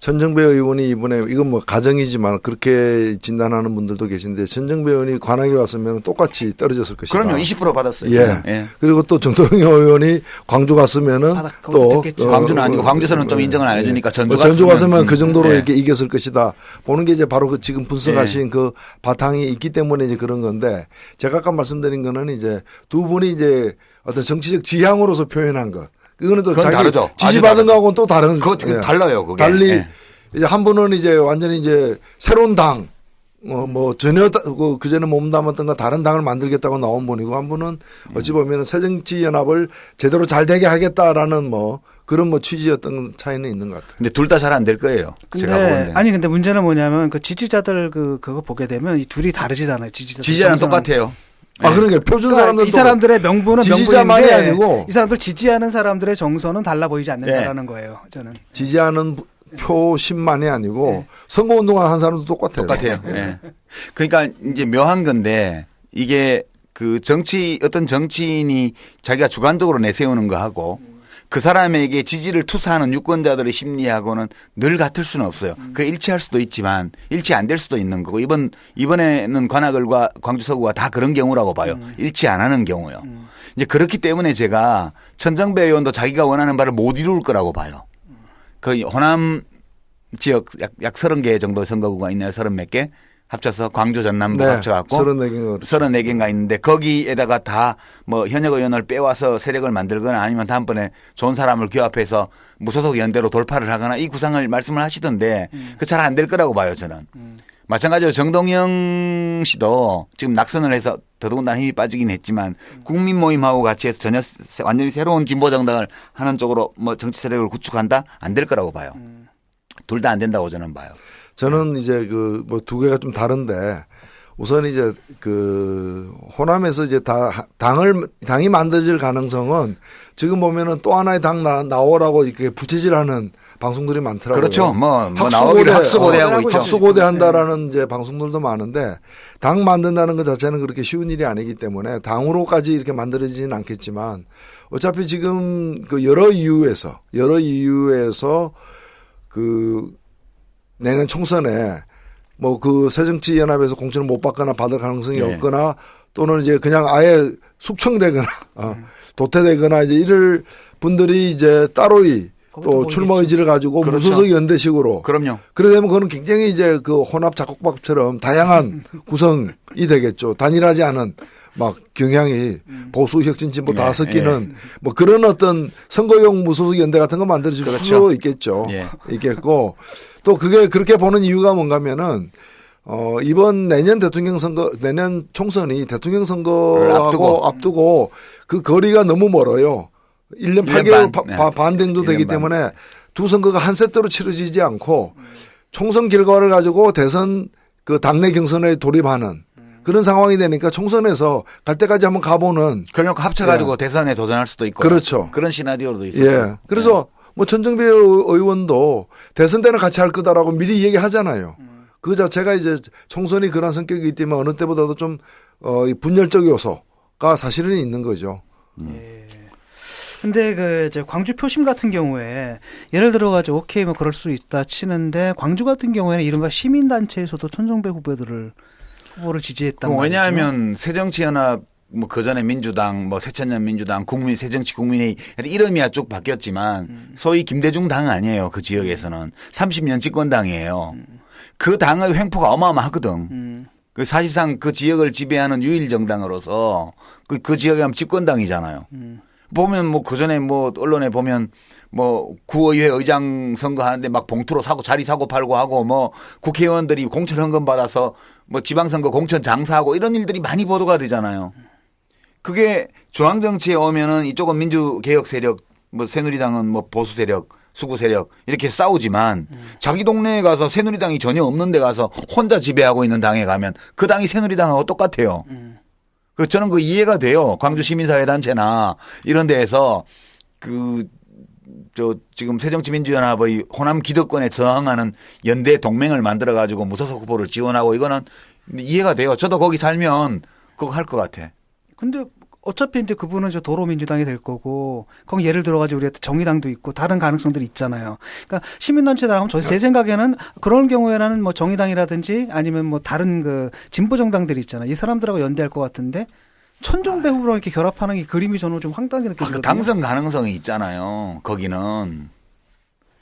천정배 의원이 이번에 이건 뭐 가정이지만 그렇게 진단하는 분들도 계신데 천정배 의원이 관악에 왔으면 똑같이 떨어졌을 것이다. 그럼요. 20% 받았어요. 예. 그리고 또 정동영 의원이 광주 갔으면은 또 광주는 아니고 광주에서는 좀 인정을 안 해주니까 전주 갔으면 그 정도로 이렇게 이겼을 것이다. 보는 게 이제 바로 그 지금 분석하신 그 바탕이 있기 때문에 이제 그런 건데 제가 아까 말씀드린 거는 이제 두 분이 이제 어떤 정치적 지향으로서 표현한 것. 그거는 또 자기 다르죠. 지지받은 거하고는 또 다른. 그거 달라요. 그게. 달리 이제 한 분은 이제 완전히 이제 새로운 당을 뭐 전혀 그 전에 몸담았던 거 다른 당을 만들겠다고 나온 분이고 한 분은 어찌 보면 새정치연합을 제대로 잘 되게 하겠다라는 뭐 그런 뭐 취지였던 차이는 있는 것 같아요. 근데 둘 다 잘 안 될 거예요. 제가 보는데. 아니 근데 문제는 뭐냐면 그 지지자들 그거 보게 되면 이 둘이 다르지잖아요. 지지자는 똑같아요. 그러니까 표준 사람들 이 사람들의 명분은 지지자만이 명분인데 아니고 이 사람들 지지하는 사람들의 정서는 달라 보이지 않는다라는 거예요. 저는 지지하는 표심만이 아니고 선거운동을 한 사람도 똑같아요. 예. 그러니까 이제 묘한 건데 이게 그 어떤 정치인이 자기가 주관적으로 내세우는 거 하고 그 사람에게 지지를 투사하는 유권자들의 심리하고는 늘 같을 수는 없어요. 그 일치할 수도 있지만 일치 안 될 수도 있는 거고 이번에는 관악을과 광주 서구가 다 그런 경우라고 봐요. 일치 안 하는 경우요. 이제 그렇기 때문에 제가 천정배 의원도 자기가 원하는 바를 못 이룰 거라고 봐요. 거의 호남 지역 약 30개 정도 선거구가 있네요. 30몇 개 합쳐서 광주 전남도 합쳐갖고 34개인가 있는데 거기에다가 다 뭐 현역 의원을 빼와서 세력을 만들거나 아니면 다음번에 좋은 사람을 규합해서 무소속 연대로 돌파를 하거나 이 구상을 말씀을 하시던데 그 잘 안 될 거라고 봐요. 저는. 마찬가지로 정동영 씨도 지금 낙선을 해서 더더군다나 힘이 빠지긴 했지만 국민 모임하고 같이 해서 전혀 완전히 새로운 진보 정당을 하는 쪽으로 뭐 정치 세력을 구축한다? 안 될 거라고 봐요. 둘 다 안 된다고 저는 봐요. 저는 이제 그 뭐 두 개가 좀 다른데 우선 이제 그 호남에서 이제 당이 만들어질 가능성은 지금 보면은 또 하나의 당 나오라고 이렇게 부채질하는 방송들이 많더라고요. 그렇죠. 뭐 나오기를 학수고대하고 있죠. 학수고대 한다라는 이제 방송들도 많은데 당 만든다는 것 자체는 그렇게 쉬운 일이 아니기 때문에 당으로까지 이렇게 만들어지진 않겠지만 어차피 지금 그 여러 이유에서 그 내년 총선에 뭐 그 새정치연합에서 공천을 못 받거나 받을 가능성이 없거나 또는 이제 그냥 아예 숙청되거나 도태되거나 이제 이럴 분들이 이제 따로이 또 출마 의지를 가지고 그렇죠. 무소속 연대식으로. 그럼요. 그러다 보면 그건 굉장히 이제 그 혼합 작곡밥처럼 다양한 구성이 되겠죠. 단일하지 않은 막 경향이 보수 혁신 진보 다 섞이는 뭐 그런 어떤 선거용 무소속 연대 같은 거 만들어질 수도 있겠죠. 있겠고 또 그게 그렇게 보는 이유가 뭔가면은 이번 내년 내년 총선이 대통령 선거하고 앞두고 그 거리가 너무 멀어요. 1년 8개월 반 정도 되기 때문에 두 선거가 한 세트로 치러지지 않고 총선 결과를 가지고 대선 그 당내 경선에 돌입하는 그런 상황이 되니까 총선에서 갈 때까지 한번 가보는. 그러니까 합쳐가지고 대선에 도전할 수도 있고. 그렇죠. 그런 시나리오도 있어요. 그래서 뭐 천정배 의원도 대선 때는 같이 할 거다라고 미리 얘기하잖아요. 그 자체가 이제 총선이 그런 성격이기 때문에 어느 때보다도 좀 분열적 요소가 사실은 있는 거죠. 근데 그 이제 광주 표심 같은 경우에 예를 들어가지고 오케이 뭐 그럴 수 있다 치는데 광주 같은 경우에는 이른바 시민단체에서도 천정배 후보를 지지했단 말이죠. 왜냐하면 새정치연합 뭐 그전에 민주당 뭐 새천년 민주당 새정치국민회의 이름이야 쭉 바뀌었지만 소위 김대중 당은 아니에요. 그 지역에서는 30년 집권당이에요. 그 당의 횡포가 어마어마하거든. 그 사실상 그 지역을 지배하는 유일 정당으로서 그 지역에 하면 집권당이잖아요. 보면 뭐 그전에 뭐 언론에 보면 뭐 구의회 의장 선거하는데 막 봉투로 자리 사고 팔고 하고 뭐 국회의원들이 공천 헌금 받아서 뭐 지방선거 공천 장사하고 이런 일들이 많이 보도가 되잖아요. 그게 중앙정치에 오면은 이쪽은 민주개혁 세력 뭐 새누리당은 뭐 보수 세력 수구 세력 이렇게 싸우지만 자기 동네에 가서 새누리당이 전혀 없는 데 가서 혼자 지배하고 있는 당에 가면 그 당이 새누리당하고 똑같아요. 저는 그 이해가 돼요. 광주 시민사회단체나 이런 데에서 지금 새정치민주연합의 호남 기득권에 저항하는 연대 동맹을 만들어 가지고 무소속 후보를 지원하고 이거는 이해가 돼요. 저도 거기 살면 그거 할 것 같아. 근데 어차피 이제 그분은 저 도로민주당이 될 거고, 거기 예를 들어가지고 우리가 정의당도 있고 다른 가능성들이 있잖아요. 그러니까 시민단체다 하면 제 생각에는 그런 경우에는 뭐 정의당이라든지 아니면 뭐 다른 그 진보 정당들이 있잖아요. 이 사람들하고 연대할 것 같은데 천정배 후보랑 이렇게 결합하는 게 그림이 저는 좀 황당하게 느껴지거든요. 그 당선 가능성이 있잖아요. 거기는.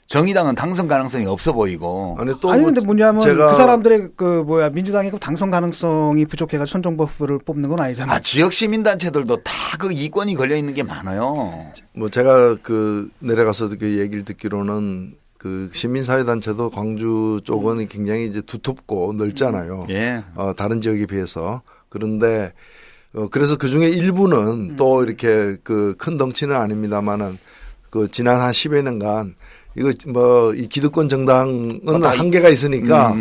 정의당은 당선 가능성이 없어 보이고. 아니 근데 뭐냐면 그 사람들의 민주당이 당선 가능성이 부족해가 천정배 후보를 뽑는 건 아니잖아요. 지역 시민단체들도 다 그 이권이 걸려 있는 게 많아요. 뭐 제가 내려가서 그 얘기를 듣기로는 그 시민사회단체도 광주 쪽은 굉장히 이제 두텁고 넓잖아요. 예. 다른 지역에 비해서. 그런데 그래서 그 중에 일부는 또 이렇게 그 큰 덩치는 아닙니다만은 그 지난 한 10여 년간 이거 뭐 이 기득권 정당은 한계가 있으니까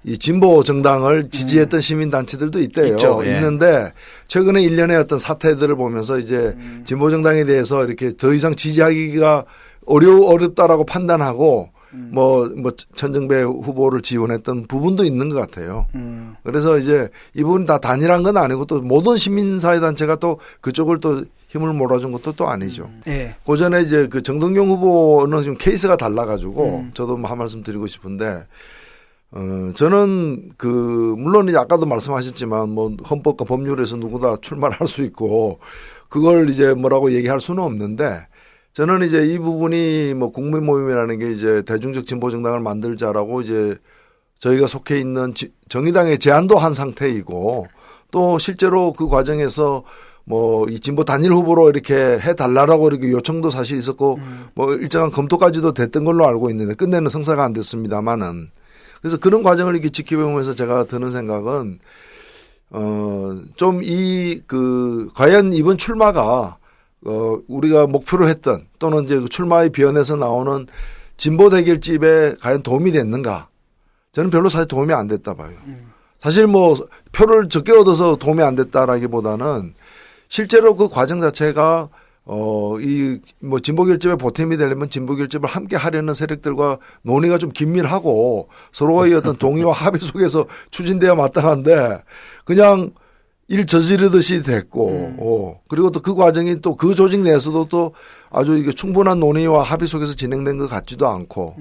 이 진보 정당을 지지했던 시민단체들도 있대요. 있죠. 예. 있는데 최근에 일련의 어떤 사태들을 보면서 이제 진보 정당에 대해서 이렇게 더 이상 지지하기가 어렵다라고 판단하고 뭐 천정배 후보를 지원했던 부분도 있는 것 같아요. 그래서 이제 이 부분이 다 단일한 건 아니고 또 모든 시민사회단체가 또 그쪽을 또 힘을 몰아준 것도 또 아니죠. 예. 그 전에 이제 그 정동영 후보는 좀 케이스가 달라가지고 저도 뭐 한 말씀 드리고 싶은데 저는 그 물론 이제 아까도 말씀하셨지만 뭐 헌법과 법률에서 누구나 출마를 할 수 있고 그걸 이제 뭐라고 얘기할 수는 없는데 저는 이제 이 부분이 뭐 국민 모임이라는 게 이제 대중적 진보 정당을 만들자라고 이제 저희가 속해 있는 정의당의 제안도 한 상태이고 또 실제로 그 과정에서 뭐 이 진보 단일 후보로 이렇게 해달라라고 이렇게 요청도 사실 있었고 뭐 일정한 검토까지도 됐던 걸로 알고 있는데 끝내는 성사가 안 됐습니다만은 그래서 그런 과정을 이렇게 지켜보면서 제가 드는 생각은 좀 과연 이번 출마가 우리가 목표로 했던 또는 이제 출마의 비언에서 나오는 진보 대결집에 과연 도움이 됐는가? 저는 별로 사실 도움이 안 됐다 봐요. 사실 뭐 표를 적게 얻어서 도움이 안 됐다라기보다는 실제로 그 과정 자체가 이 뭐 진보 결집에 보탬이 되려면 진보 결집을 함께 하려는 세력들과 논의가 좀 긴밀하고 서로의 어떤 동의와 합의 속에서 추진돼야 마땅한데 그냥 일 저지르듯이 됐고 그리고 또 그 과정이 또 그 조직 내에서도 또 아주 이게 충분한 논의와 합의 속에서 진행된 것 같지도 않고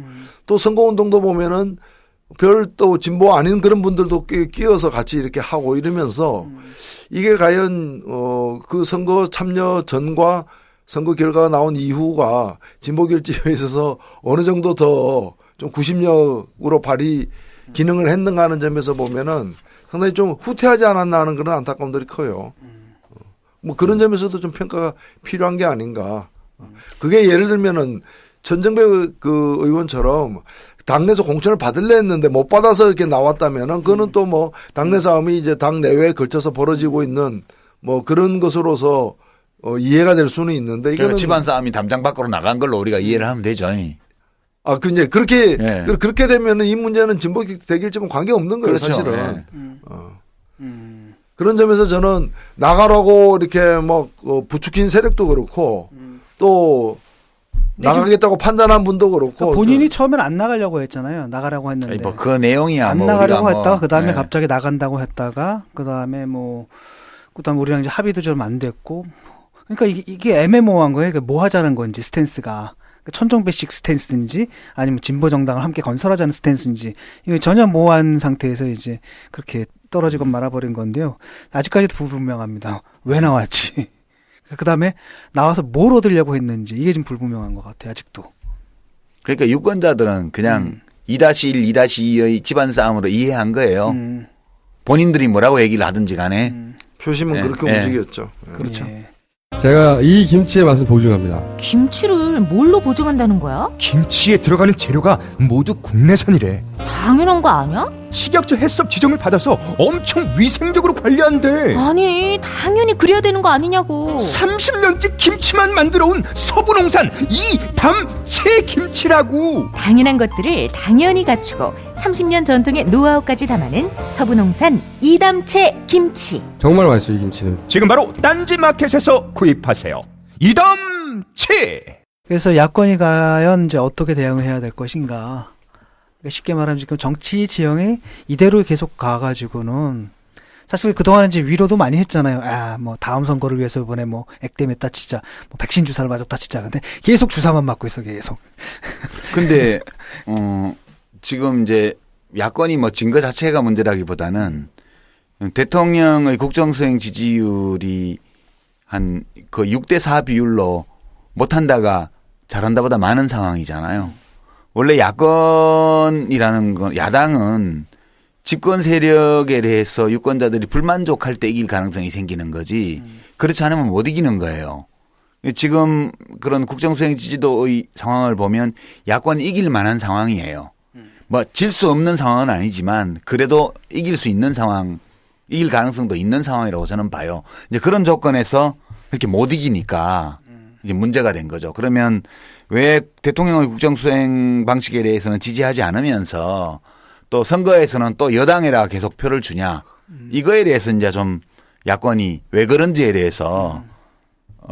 또 선거운동도 보면은 별 또 진보 아닌 그런 분들도 끼어서 같이 이렇게 하고 이러면서 이게 과연 그 선거 참여 전과 선거 결과가 나온 이후가 진보 결집에 있어서 어느 정도 더 좀 구심력으로 발휘 기능을 했는가 하는 점에서 보면은 상당히 좀 후퇴하지 않았나 하는 그런 안타까움들이 커요. 뭐 그런 점에서도 좀 평가가 필요한 게 아닌가. 그게 예를 들면은 천정배 그 의원처럼 당내에서 공천을 받을래 했는데 못 받아서 이렇게 나왔다면은 그거는 또 뭐 당내 싸움이 이제 당 내외에 걸쳐서 벌어지고 있는 뭐 그런 것으로서 이해가 될 수는 있는데 이거는 집안 싸움이 담장 밖으로 나간 걸로 우리가 이해를 하면 되죠. 근데 그렇게 네. 그렇게 되면은 이 문제는 진보 대결집은 관계 없는 거예요, 그렇죠. 사실은. 그런 점에서 저는 나가라고 이렇게 뭐 부추긴 세력도 그렇고 또 나가겠다고 판단한 분도 그렇고 그러니까 본인이 처음엔 안 나가려고 했잖아요. 나가라고 했는데 뭐 그 내용이야. 안 뭐 나가려고 우리가 했다가 그다음에 네. 갑자기 나간다고 했다가 그다음에 우리랑 이제 합의도 좀 안 됐고 그러니까 이게 애매모호한 거예요. 그러니까 뭐 하자는 건지 스탠스가 천정배식 스탠스인지 아니면 진보 정당을 함께 건설하자는 스탠스인지 이거 전혀 모호한 상태에서 이제 그렇게 떨어지고 말아버린 건데요. 아직까지도 불분명합니다. 왜 나왔지? 그다음에 나와서 뭘 얻으려고 했는지 이게 좀 불분명한 것 같아요. 아직도. 그러니까 유권자들은 그냥 2-1, 2-2의 집안 싸움으로 이해한 거예요. 본인들이 뭐라고 얘기를 하든지 간에. 표심은 그렇게 움직였죠. 그렇죠. 제가 이 김치의 맛을 보증합니다. 김치를 뭘로 보증한다는 거야? 김치에 들어가는 재료가 모두 국내산이래. 당연한 거 아니야? 식약처 해썹 지정을 받아서 엄청 위생적으로 관리한대. 아니, 당연히 그래야 되는 거 아니냐고. 30년째 김치만 만들어온 서부농산 이담채 김치라고. 당연한 것들을 당연히 갖추고 30년 전통의 노하우까지 담아낸 서부농산 이담채 김치. 정말 맛있어요, 이 김치는. 지금 바로 딴지마켓에서 구입하세요. 이담채. 그래서 야권이 과연 이제 어떻게 대응을 해야 될 것인가. 쉽게 말하면 지금 정치 지형이 이대로 계속 가가지고는 사실 그동안 이제 위로도 많이 했잖아요. 뭐 다음 선거를 위해서 이번에 뭐 액땜했다 치자, 뭐 백신 주사를 맞았다 치자. 근데 계속 주사만 맞고 있어, 계속. 근데 지금 이제 야권이 뭐 증거 자체가 문제라기보다는 대통령의 국정수행 지지율이 한 그 6대4 비율로 못한다가 잘한다보다 많은 상황이잖아요. 원래 야권이라는 건 야당은 집권 세력에 대해서 유권자들이 불만족할 때 이길 가능성이 생기는 거지. 그렇지 않으면 못 이기는 거예요. 지금 그런 국정수행 지지도의 상황을 보면 야권이 이길 만한 상황이에요. 뭐 질 수 없는 상황은 아니지만 그래도 이길 수 있는 상황, 이길 가능성도 있는 상황이라고 저는 봐요. 이제 그런 조건에서 이렇게 못 이기니까 이제 문제가 된 거죠. 그러면 왜 대통령의 국정수행 방식에 대해서는 지지하지 않으면서 또 선거에서는 또 여당에다가 계속 표를 주냐. 이거에 대해서 이제 좀 야권이 왜 그런지에 대해서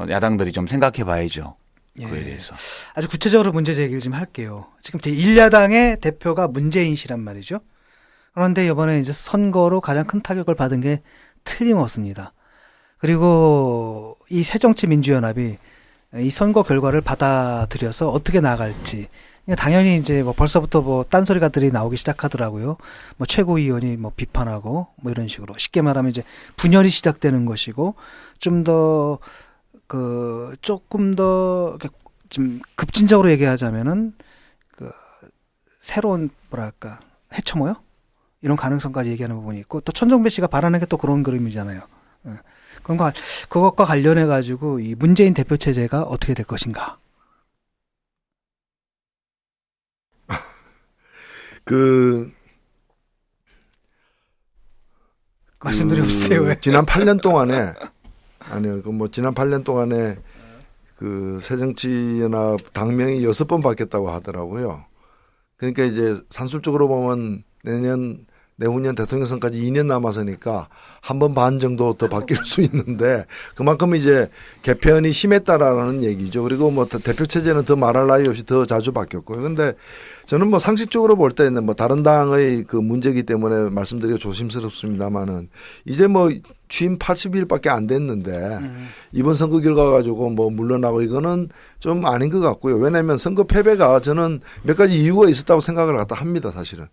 야당들이 좀 생각해 봐야죠. 그에 대해서. 아주 구체적으로 문제 제기를 좀 할게요. 지금 제1야당의 대표가 문재인 씨란 말이죠. 그런데 이번에 이제 선거로 가장 큰 타격을 받은 게 틀림없습니다. 그리고 이 새정치민주연합이 이 선거 결과를 받아들여서 어떻게 나갈지. 당연히 이제 뭐 벌써부터 뭐 딴소리가들이 나오기 시작하더라고요. 뭐 최고위원이 뭐 비판하고 뭐 이런 식으로. 쉽게 말하면 이제 분열이 시작되는 것이고 좀 더 조금 더 좀 급진적으로 얘기하자면은 새로운 뭐랄까 해쳐모요? 이런 가능성까지 얘기하는 부분이 있고 또 천정배 씨가 바라는 게 또 그런 그림이잖아요. 그것과 관련해 가지고 이 문재인 대표 체제가 어떻게 될 것인가? 말씀드려 보세요. 지난 8년 동안에 지난 8년 동안에 새정치연합 당명이 6번 바뀌었다고 하더라고요. 그러니까 이제 산술적으로 보면 내후년 대통령 선까지 2년 남았으니까 한 번 반 정도 더 바뀔 수 있는데 그만큼 이제 개편이 심했다라는 얘기죠. 그리고 뭐 대표 체제는 더 말할 나위 없이 더 자주 바뀌었고요. 그런데 저는 뭐 상식적으로 볼 때는 뭐 다른 당의 그 문제이기 때문에 말씀드리기 조심스럽습니다만은 이제 뭐 취임 80일밖에 안 됐는데 이번 선거 결과 가지고 뭐 물러나고 이거는 좀 아닌 것 같고요. 왜냐하면 선거 패배가 저는 몇 가지 이유가 있었다고 생각을 갖다 합니다. 사실은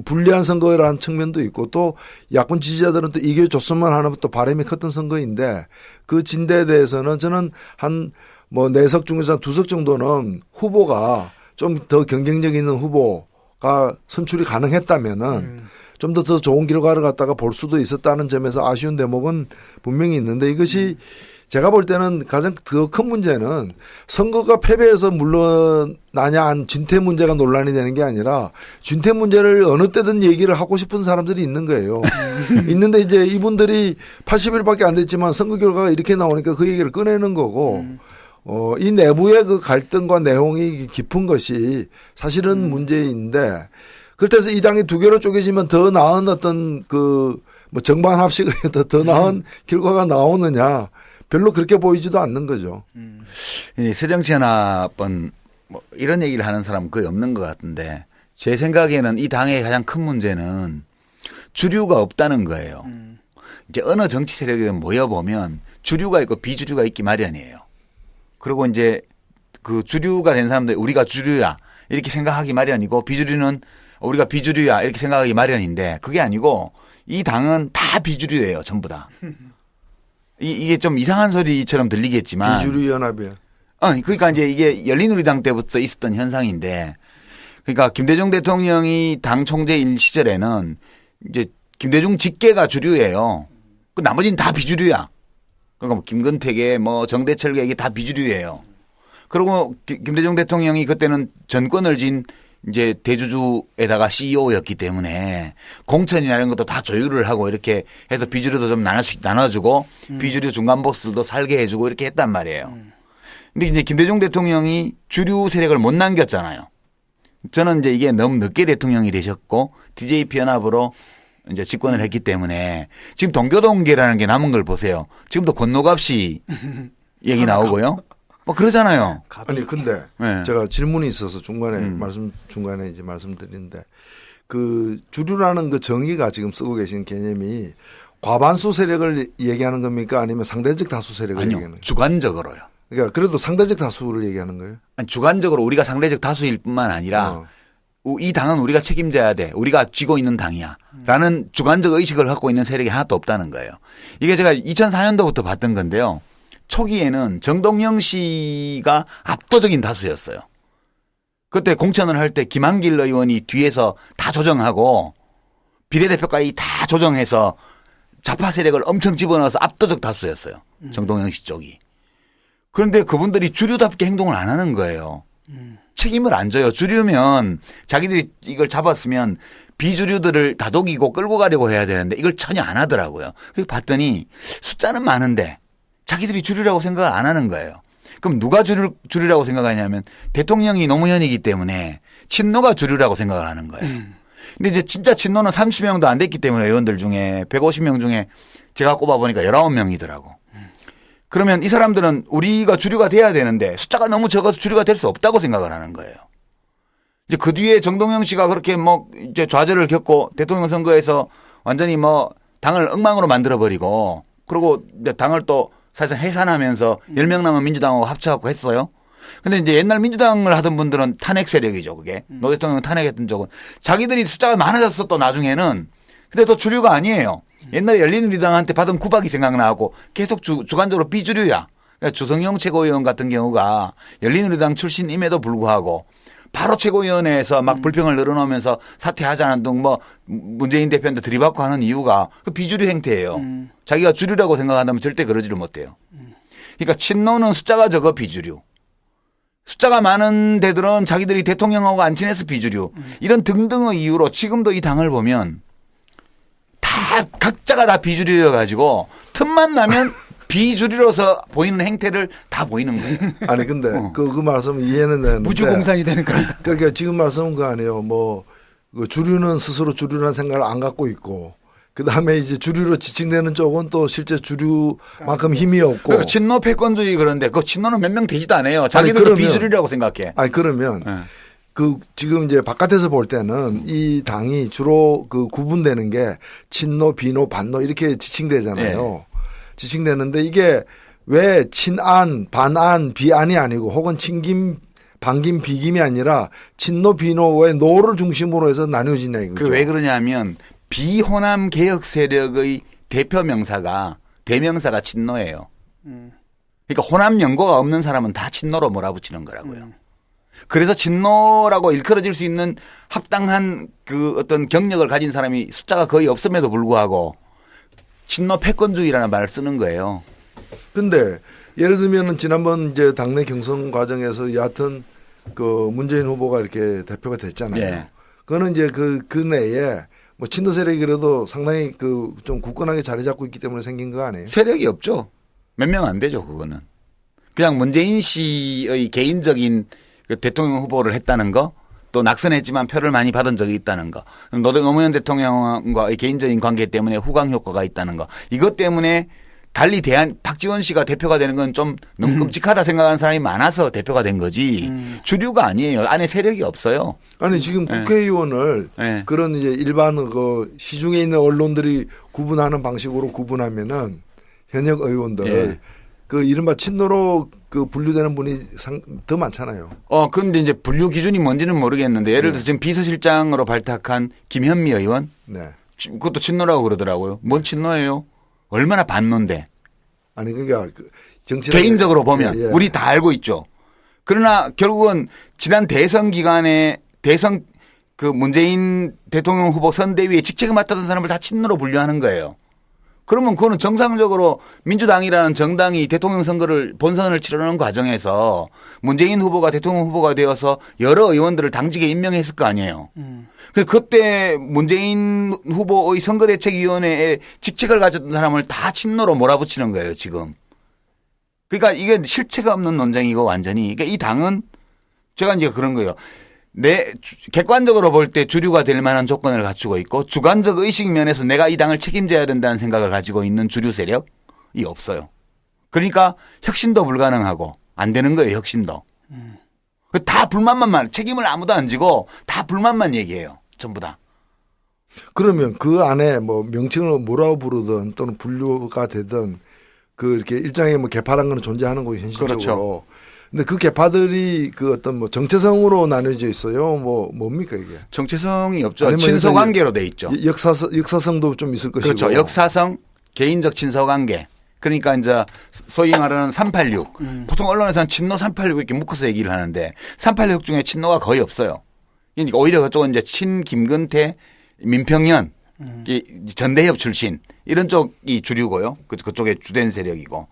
불리한 선거라는 측면도 있고 또 야권 지지자들은 또 이겨줬으면 하는 또 바람이 컸던 선거인데 그 진대에 대해서는 저는 한 뭐 4석 중에서 한 2석 정도는 후보가 좀 더 경쟁력 있는 후보가 선출이 가능했다면은 좀 더 좋은 결과를 갖다가 볼 수도 있었다는 점에서 아쉬운 대목은 분명히 있는데 이것이 제가 볼 때는 가장 더 큰 문제는 선거가 패배해서 물러나냐 진퇴 문제가 논란이 되는 게 아니라 진퇴 문제를 어느 때든 얘기를 하고 싶은 사람들이 있는 거예요. 있는데 이제 이분들이 80일밖에 안 됐지만 선거 결과가 이렇게 나오니까 그 얘기를 꺼내는 거고 이 내부의 그 갈등과 내용이 깊은 것이 사실은 문제인데 그렇다고 이 당이 두 개로 쪼개지면 더 나은 어떤 뭐 정반 합식의 더 나은 결과가 나오느냐 별로 그렇게 보이지도 않는 거죠. 새정치연합은 뭐 이런 얘기를 하는 사람은 거의 없는 것 같은데 제 생각에는 이 당의 가장 큰 문제는 주류가 없다는 거예요. 이제 어느 정치 세력에 모여보면 주류가 있고 비주류가 있기 마련이에요. 그리고 이제 그 주류가 된 사람들 우리가 주류야 이렇게 생각하기 마련이고 비주류는 우리가 비주류야 이렇게 생각하기 마련인데 그게 아니고 이 당은 다 비주류예요. 전부 다. 이게 좀 이상한 소리처럼 들리겠지만. 비주류 연합이요. 그러니까 이제 이게 열린우리당 때부터 있었던 현상인데 그러니까 김대중 대통령이 당 총재일 시절에는 이제 김대중 직계가 주류예요. 그 나머지는 다 비주류야. 그러니까 뭐 김근택에 뭐 정대철계 이게 다 비주류예요. 그리고 김대중 대통령이 그때는 전권을 쥔 이제 대주주에다가 CEO였기 때문에 공천이나 이런 것도 다 조율을 하고 이렇게 해서 비주류도 좀 나눠주고 비주류 중간 보스들도 살게 해주고 이렇게 했단 말이에요. 근데 이제 김대중 대통령이 주류 세력을 못 남겼잖아요. 저는 이제 이게 너무 늦게 대통령이 되셨고 DJP 연합으로 이제 집권을 했기 때문에 지금 동교동계라는 게 남은 걸 보세요. 지금도 권노갑씨 얘기 나오고요. 뭐 그러잖아요. 아니 근데 네. 제가 질문이 있어서 중간에 이제 말씀드리는데 그 주류라는 그 정의가 지금 쓰고 계신 개념이 과반수 세력을 얘기하는 겁니까 아니면 상대적 다수 세력을 아니요, 얘기하는 거예요? 주관적으로요. 그러니까 그래도 상대적 다수를 얘기하는 거예요? 아니, 주관적으로 우리가 상대적 다수일 뿐만 아니라 이 당은 우리가 책임져야 돼. 우리가 쥐고 있는 당이야. 라는 주관적 의식을 갖고 있는 세력이 하나도 없다는 거예요. 이게 제가 2004년도부터 봤던 건데요. 초기에는 정동영 씨가 압도적인 다수였어요. 그때 공천을 할 때 김한길 의원이 뒤에서 다 조정하고 비례대표까지 다 조정해서 좌파 세력을 엄청 집어넣어서 압도적 다수였어요. 정동영 씨 쪽이. 그런데 그분들이 주류답게 행동을 안 하는 거예요. 책임을 안 져요. 주류면 자기들이 이걸 잡았으면 비주류들을 다독이고 끌고 가려고 해야 되는데 이걸 전혀 안 하더라고요. 그래서 봤더니 숫자는 많은데 자기들이 주류라고 생각을 안 하는 거예요. 그럼 누가 주류라고 생각하냐면 대통령이 노무현이기 때문에 친노가 주류라고 생각을 하는 거예요. 근데 이제 진짜 친노는 30명도 안 됐기 때문에 의원들 중에 150명 중에 제가 꼽아보니까 19명이더라고. 그러면 이 사람들은 우리가 주류가 돼야 되는데 숫자가 너무 적어서 주류가 될 수 없다고 생각을 하는 거예요. 이제 그 뒤에 정동영 씨가 그렇게 뭐 이제 좌절을 겪고 대통령 선거에서 완전히 뭐 당을 엉망으로 만들어버리고 그리고 이제 당을 또 사실상 해산하면서 10명 남은 민주당하고 합쳐갖고 했어요. 근데 이제 옛날 민주당을 하던 분들은 탄핵 세력이죠, 그게. 노 대통령 탄핵했던 쪽은. 자기들이 숫자가 많아졌어 또 나중에는. 근데 또 주류가 아니에요. 옛날에 열린우리당한테 받은 구박이 생각나고 계속 주관적으로 비주류야. 그러니까 주성영 최고위원 같은 경우가 열린우리당 출신임에도 불구하고 바로 최고위원회에서 막 불평을 늘어놓으면서 사퇴하자는 등 뭐 문재인 대표한테 들이받고 하는 이유가 그 비주류 행태예요. 자기가 주류라고 생각한다면 절대 그러지를 못해요. 그러니까 친노는 숫자가 적어 비주류. 숫자가 많은 데들은 자기들이 대통령하고 안 친해서 비주류. 이런 등등의 이유로 지금도 이 당을 보면 다 각자가 다 비주류여가지고 틈만 나면 비주류로서 보이는 행태를 다 보이는 거예요. 아니 근데 그 말씀 이해는 되는데 무주공산이 되는 거예요. 그러니까 지금 말씀은 그 아니에요. 뭐 그 주류는 스스로 주류라는 생각을 안 갖고 있고 그 다음에 이제 주류로 지칭되는 쪽은 또 실제 주류만큼 힘이 없고. 그러니까 친노 패권주의 그런데 그 친노는 몇 명 되지도 않아요. 자기들도 비주류라고 생각해. 아니 그러면 그 지금 이제 바깥에서 볼 때는 이 당이 주로 그 구분되는 게 친노, 비노, 반노 이렇게 지칭되잖아요. 지칭되는데 이게 왜 친안, 반안, 비안이 아니고 혹은 친김, 반김, 비김이 아니라 친노, 비노의 노를 중심으로 해서 나뉘어지냐 이거죠. 그 왜 그러냐면 비호남 개혁 세력의 대표 명사가 대명사가 친노예요. 그러니까 호남 연고가 없는 사람은 다 친노로 몰아붙이는 거라고요. 그래서 친노라고 일컬어질 수 있는 합당한 그 어떤 경력을 가진 사람이 숫자가 거의 없음에도 불구하고 친노 패권주의라는 말을 쓰는 거예요. 근데 예를 들면은 지난번 이제 당내 경선 과정에서 여하튼 그 문재인 후보가 이렇게 대표가 됐잖아요. 예. 그거는 이제 그 내에 뭐 친노 세력이 그래도 상당히 그 좀 굳건하게 자리 잡고 있기 때문에 생긴 거 아니에요? 세력이 없죠. 몇 명 안 되죠, 그거는. 그냥 문재인 씨의 개인적인 그 대통령 후보를 했다는 거, 또 낙선했지만 표를 많이 받은 적이 있다는 거, 노무현 대통령과의 개인적인 관계 때문에 후광 효과가 있다는 거, 이것 때문에 달리 박지원 씨가 대표가 되는 건 좀 너무 끔찍하다 생각하는 사람이 많아서 대표가 된 거지 주류가 아니에요. 안에 세력이 없어요. 아니 지금 국회의원을 그런 이제 일반 그 시중에 있는 언론들이 구분하는 방식으로 구분하면은 현역 의원들 그 이른바 친노로 그 분류되는 분이 더 많잖아요. 근데 이제 분류 기준이 뭔지는 모르겠는데 예를 들어서 지금 비서실장으로 발탁한 김현미 의원, 그것도 친노라고 그러더라고요. 뭔 친노예요? 얼마나 반노인데. 아니 그러니까 개인적으로 보면 우리 다 알고 있죠. 그러나 결국은 지난 대선 기간에 대선 그 문재인 대통령 후보 선대위에 직책을 맡았던 사람을 다 친노로 분류하는 거예요. 그러면 그거는 정상적으로 민주당이라는 정당이 대통령 선거를 본선을 치르는 과정에서 문재인 후보가 대통령 후보가 되어서 여러 의원들을 당직에 임명했을 거 아니에요. 그때 문재인 후보의 선거대책위원회에 직책을 가졌던 사람을 다 친노로 몰아붙이는 거예요, 지금. 그러니까 이게 실체가 없는 논쟁이고 완전히. 그러니까 이 당은 제가 이제 그런 거예요. 객관적으로 볼 때 주류가 될 만한 조건을 갖추고 있고 주관적 의식 면에서 내가 이 당을 책임져야 된다는 생각을 가지고 있는 주류 세력이 없어요. 그러니까 혁신도 불가능하고 안 되는 거예요, 혁신도. 다 불만만 책임을 아무도 안 지고 다 불만만 얘기해요. 전부 다. 그러면 그 안에 뭐 명칭을 뭐라고 부르든 또는 분류가 되든 그 이렇게 일장의 뭐 개파라는 건 존재하는 거예요, 현실적으로. 그렇죠. 근데 그 개파들이 그 어떤 뭐 정체성으로 나뉘어져 있어요. 뭡니까 이게? 정체성이 없죠. 친서 관계로 돼 있죠. 역사성도 좀 있을 것이고. 그렇죠. 역사성, 개인적 친서 관계. 그러니까 이제 소위 말하는 386. 보통 언론에서는 친노 386 이렇게 묶어서 얘기를 하는데 386 중에 친노가 거의 없어요. 그러니까 오히려 그쪽은 이제 친 김근태, 민평년 전대협 출신 이런 쪽이 주류고요. 그쪽에 주된 세력이고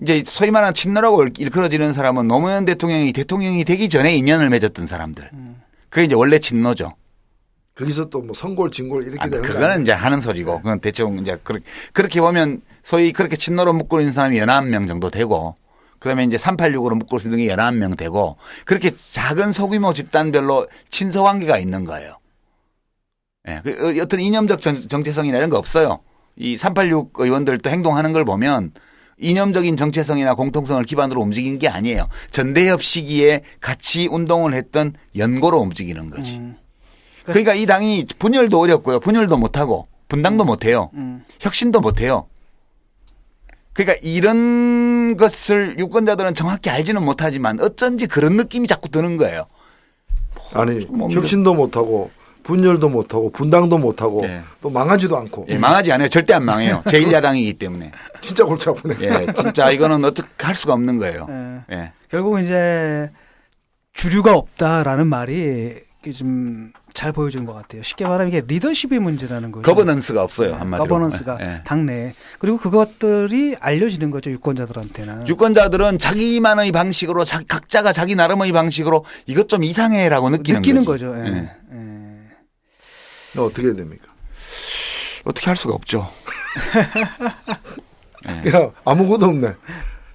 이제 소위 말하는 친노라고 일컬어지는 사람은 노무현 대통령이 되기 전에 인연을 맺었던 사람들. 그게 이제 원래 친노죠. 거기서 또 뭐 선골 진골 이렇게 되는 거 그거는 이제 하는 소리고 그건 대충 이제 그렇게 보면 소위 그렇게 친노로 묶고 있는 사람이 11명 정도 되고 그다음에 이제 386으로 묶고 있는 게 11명 되고 그렇게 작은 소규모 집단별로 친서 관계가 있는 거예요. 예. 그 어떤 이념적 정체성이나 이런 거 없어요. 이 386 의원들도 행동하는 걸 보면 이념적인 정체성이나 공통성을 기반으로 움직이는 게 아니에요. 전대협 시기에 같이 운동을 했던 연고로 움직이는 거지. 그러니까 이 당이 분열도 어렵고요. 분열도 못하고 분당도 못해요. 혁신도 못해요. 그러니까 이런 것을 유권자들은 정확히 알지는 못하지만 어쩐지 그런 느낌이 자꾸 드는 거예요. 아니 혁신도 못하고 분열도 못하고 분당도 못하고 예. 또 망하지도 않고. 예, 망하지 않아요. 절대 안 망해요. 제1야당이기 때문에. 진짜 골치 아프네. 예, 진짜 이거는 어떻게 할 수가 없는 거예요. 예. 결국 이제 주류가 없다라는 말이 좀 잘 보여주는 것 같아요. 쉽게 말하면 이게 리더십의 문제라는 거죠. 거버넌스가 없어요. 한마디로. 거버넌스가 예. 당내. 그리고 그것들이 알려지는 거죠. 유권자들한테는. 유권자들은 자기만의 방식으로 각자가 자기 나름의 방식으로 이것 좀 이상해라고 느끼는 거죠. 예. 예. 예. 어떻게 해야 됩니까? 어떻게 할 수가 없죠. 야 아무것도 없네.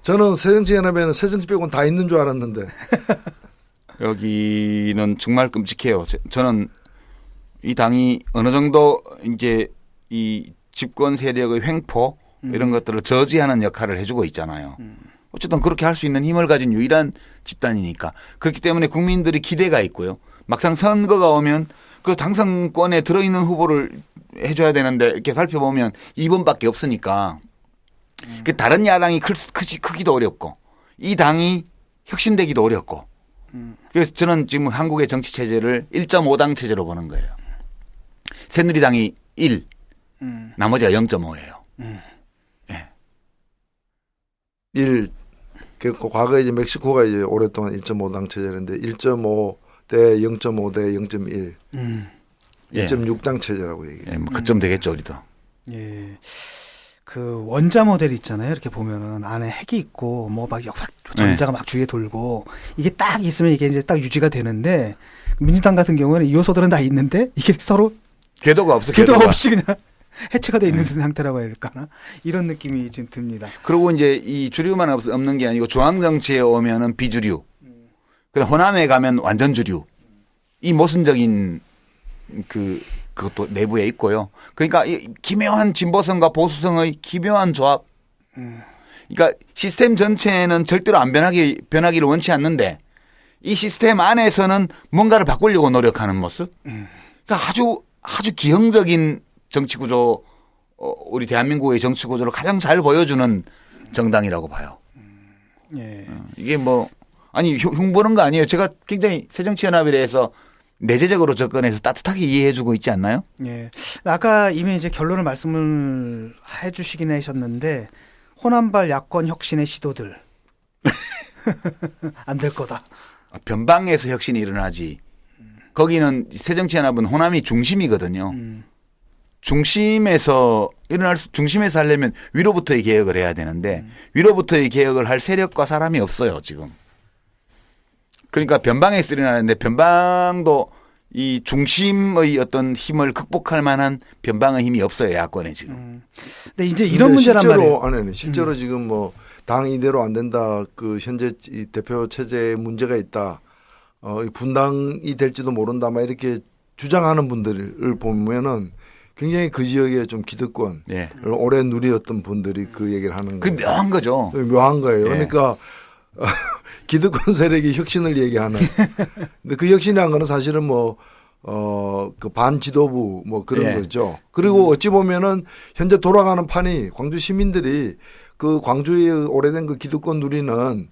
저는 새정치연합에는 새정치 빼고는 다 있는 줄 알았는데. 여기는 정말 끔찍해요. 저는 이 당이 어느 정도 이제 이 집권 세력의 횡포 이런 것들을 저지하는 역할을 해주고 있잖아요. 어쨌든 그렇게 할 수 있는 힘을 가진 유일한 집단이니까. 그렇기 때문에 국민들이 기대가 있고요. 막상 선거가 오면 그 당선권에 들어있는 후보를 해줘야 되는데 이렇게 살펴보면 2번밖에 없으니까 그 다른 야당이 크기도 어렵고 이 당이 혁신되기도 어렵고 그래서 저는 지금 한국의 정치 체제를 1.5당 체제로 보는 거예요. 새누리당이 1, 나머지가 0.5예요. 예. 1, 그 과거에 이제 멕시코가 이제 오랫동안 1.5당 체제였는데 1.5 대 0.5 대 0.1, 1.6당 체제라고 얘기해요. 예, 뭐 그쯤 되겠죠, 우리도. 예. 그 원자 모델 있잖아요. 이렇게 보면은 안에 핵이 있고 뭐 막 전자가 막 주위에 돌고 이게 딱 있으면 이게 이제 딱 유지가 되는데 민주당 같은 경우는 이 요소들은 다 있는데 이게 서로 궤도가 없어. 궤도 없이 그냥 해체가 돼 있는 상태라고 해야 될까나 이런 느낌이 지금 듭니다. 그리고 이제 이 주류만 없는 게 아니고 중앙 정치에 오면은 비주류. 그다음 호남에 가면 완전 주류. 이 모순적인 그것도 내부에 있고요. 그러니까 이 기묘한 진보성과 보수성의 기묘한 조합. 그러니까 시스템 전체는 절대로 안 변하기를 원치 않는데 이 시스템 안에서는 뭔가를 바꾸려고 노력하는 모습. 그러니까 아주 기형적인 정치 구조, 우리 대한민국의 정치 구조를 가장 잘 보여주는 정당이라고 봐요. 예. 이게 뭐 아니 흉보는 거 아니에요. 제가 굉장히 새정치연합에 대해서 내재적으로 접근해서 따뜻하게 이해해주고 있지 않나요? 예. 아까 이미 이제 결론을 말씀을 해주시긴 하셨는데 호남발 야권 혁신의 시도들 안 될 거다. 변방에서 혁신이 일어나지. 거기는 새정치연합은 호남이 중심이거든요. 중심에서 중심에서 하려면 위로부터의 개혁을 해야 되는데 위로부터의 개혁을 할 세력과 사람이 없어요 지금. 그러니까 변방에서 일어나는데 변방도 이 중심의 어떤 힘을 극복할 만한 변방의 힘이 없어요 야권에 지금. 근데 이제 이런 문제란 말이에요. 실제로 지금 뭐 당 이대로 안 된다. 그 현재 이 대표 체제에 문제가 있다. 분당이 될지도 모른다. 막 이렇게 주장하는 분들을 보면은 굉장히 그 지역에 좀 기득권 예. 오래 누리었던 분들이 그 얘기를 하는 그 거예요. 묘한 거죠. 묘한 거예요. 예. 그러니까 기득권 세력이 혁신을 얘기하는. 근데 그 혁신이라는 거는 사실은 그 반지도부 뭐 그런 예. 거죠. 그리고 어찌 보면은 현재 돌아가는 판이 광주 시민들이 그 광주의 오래된 그 기득권 누리는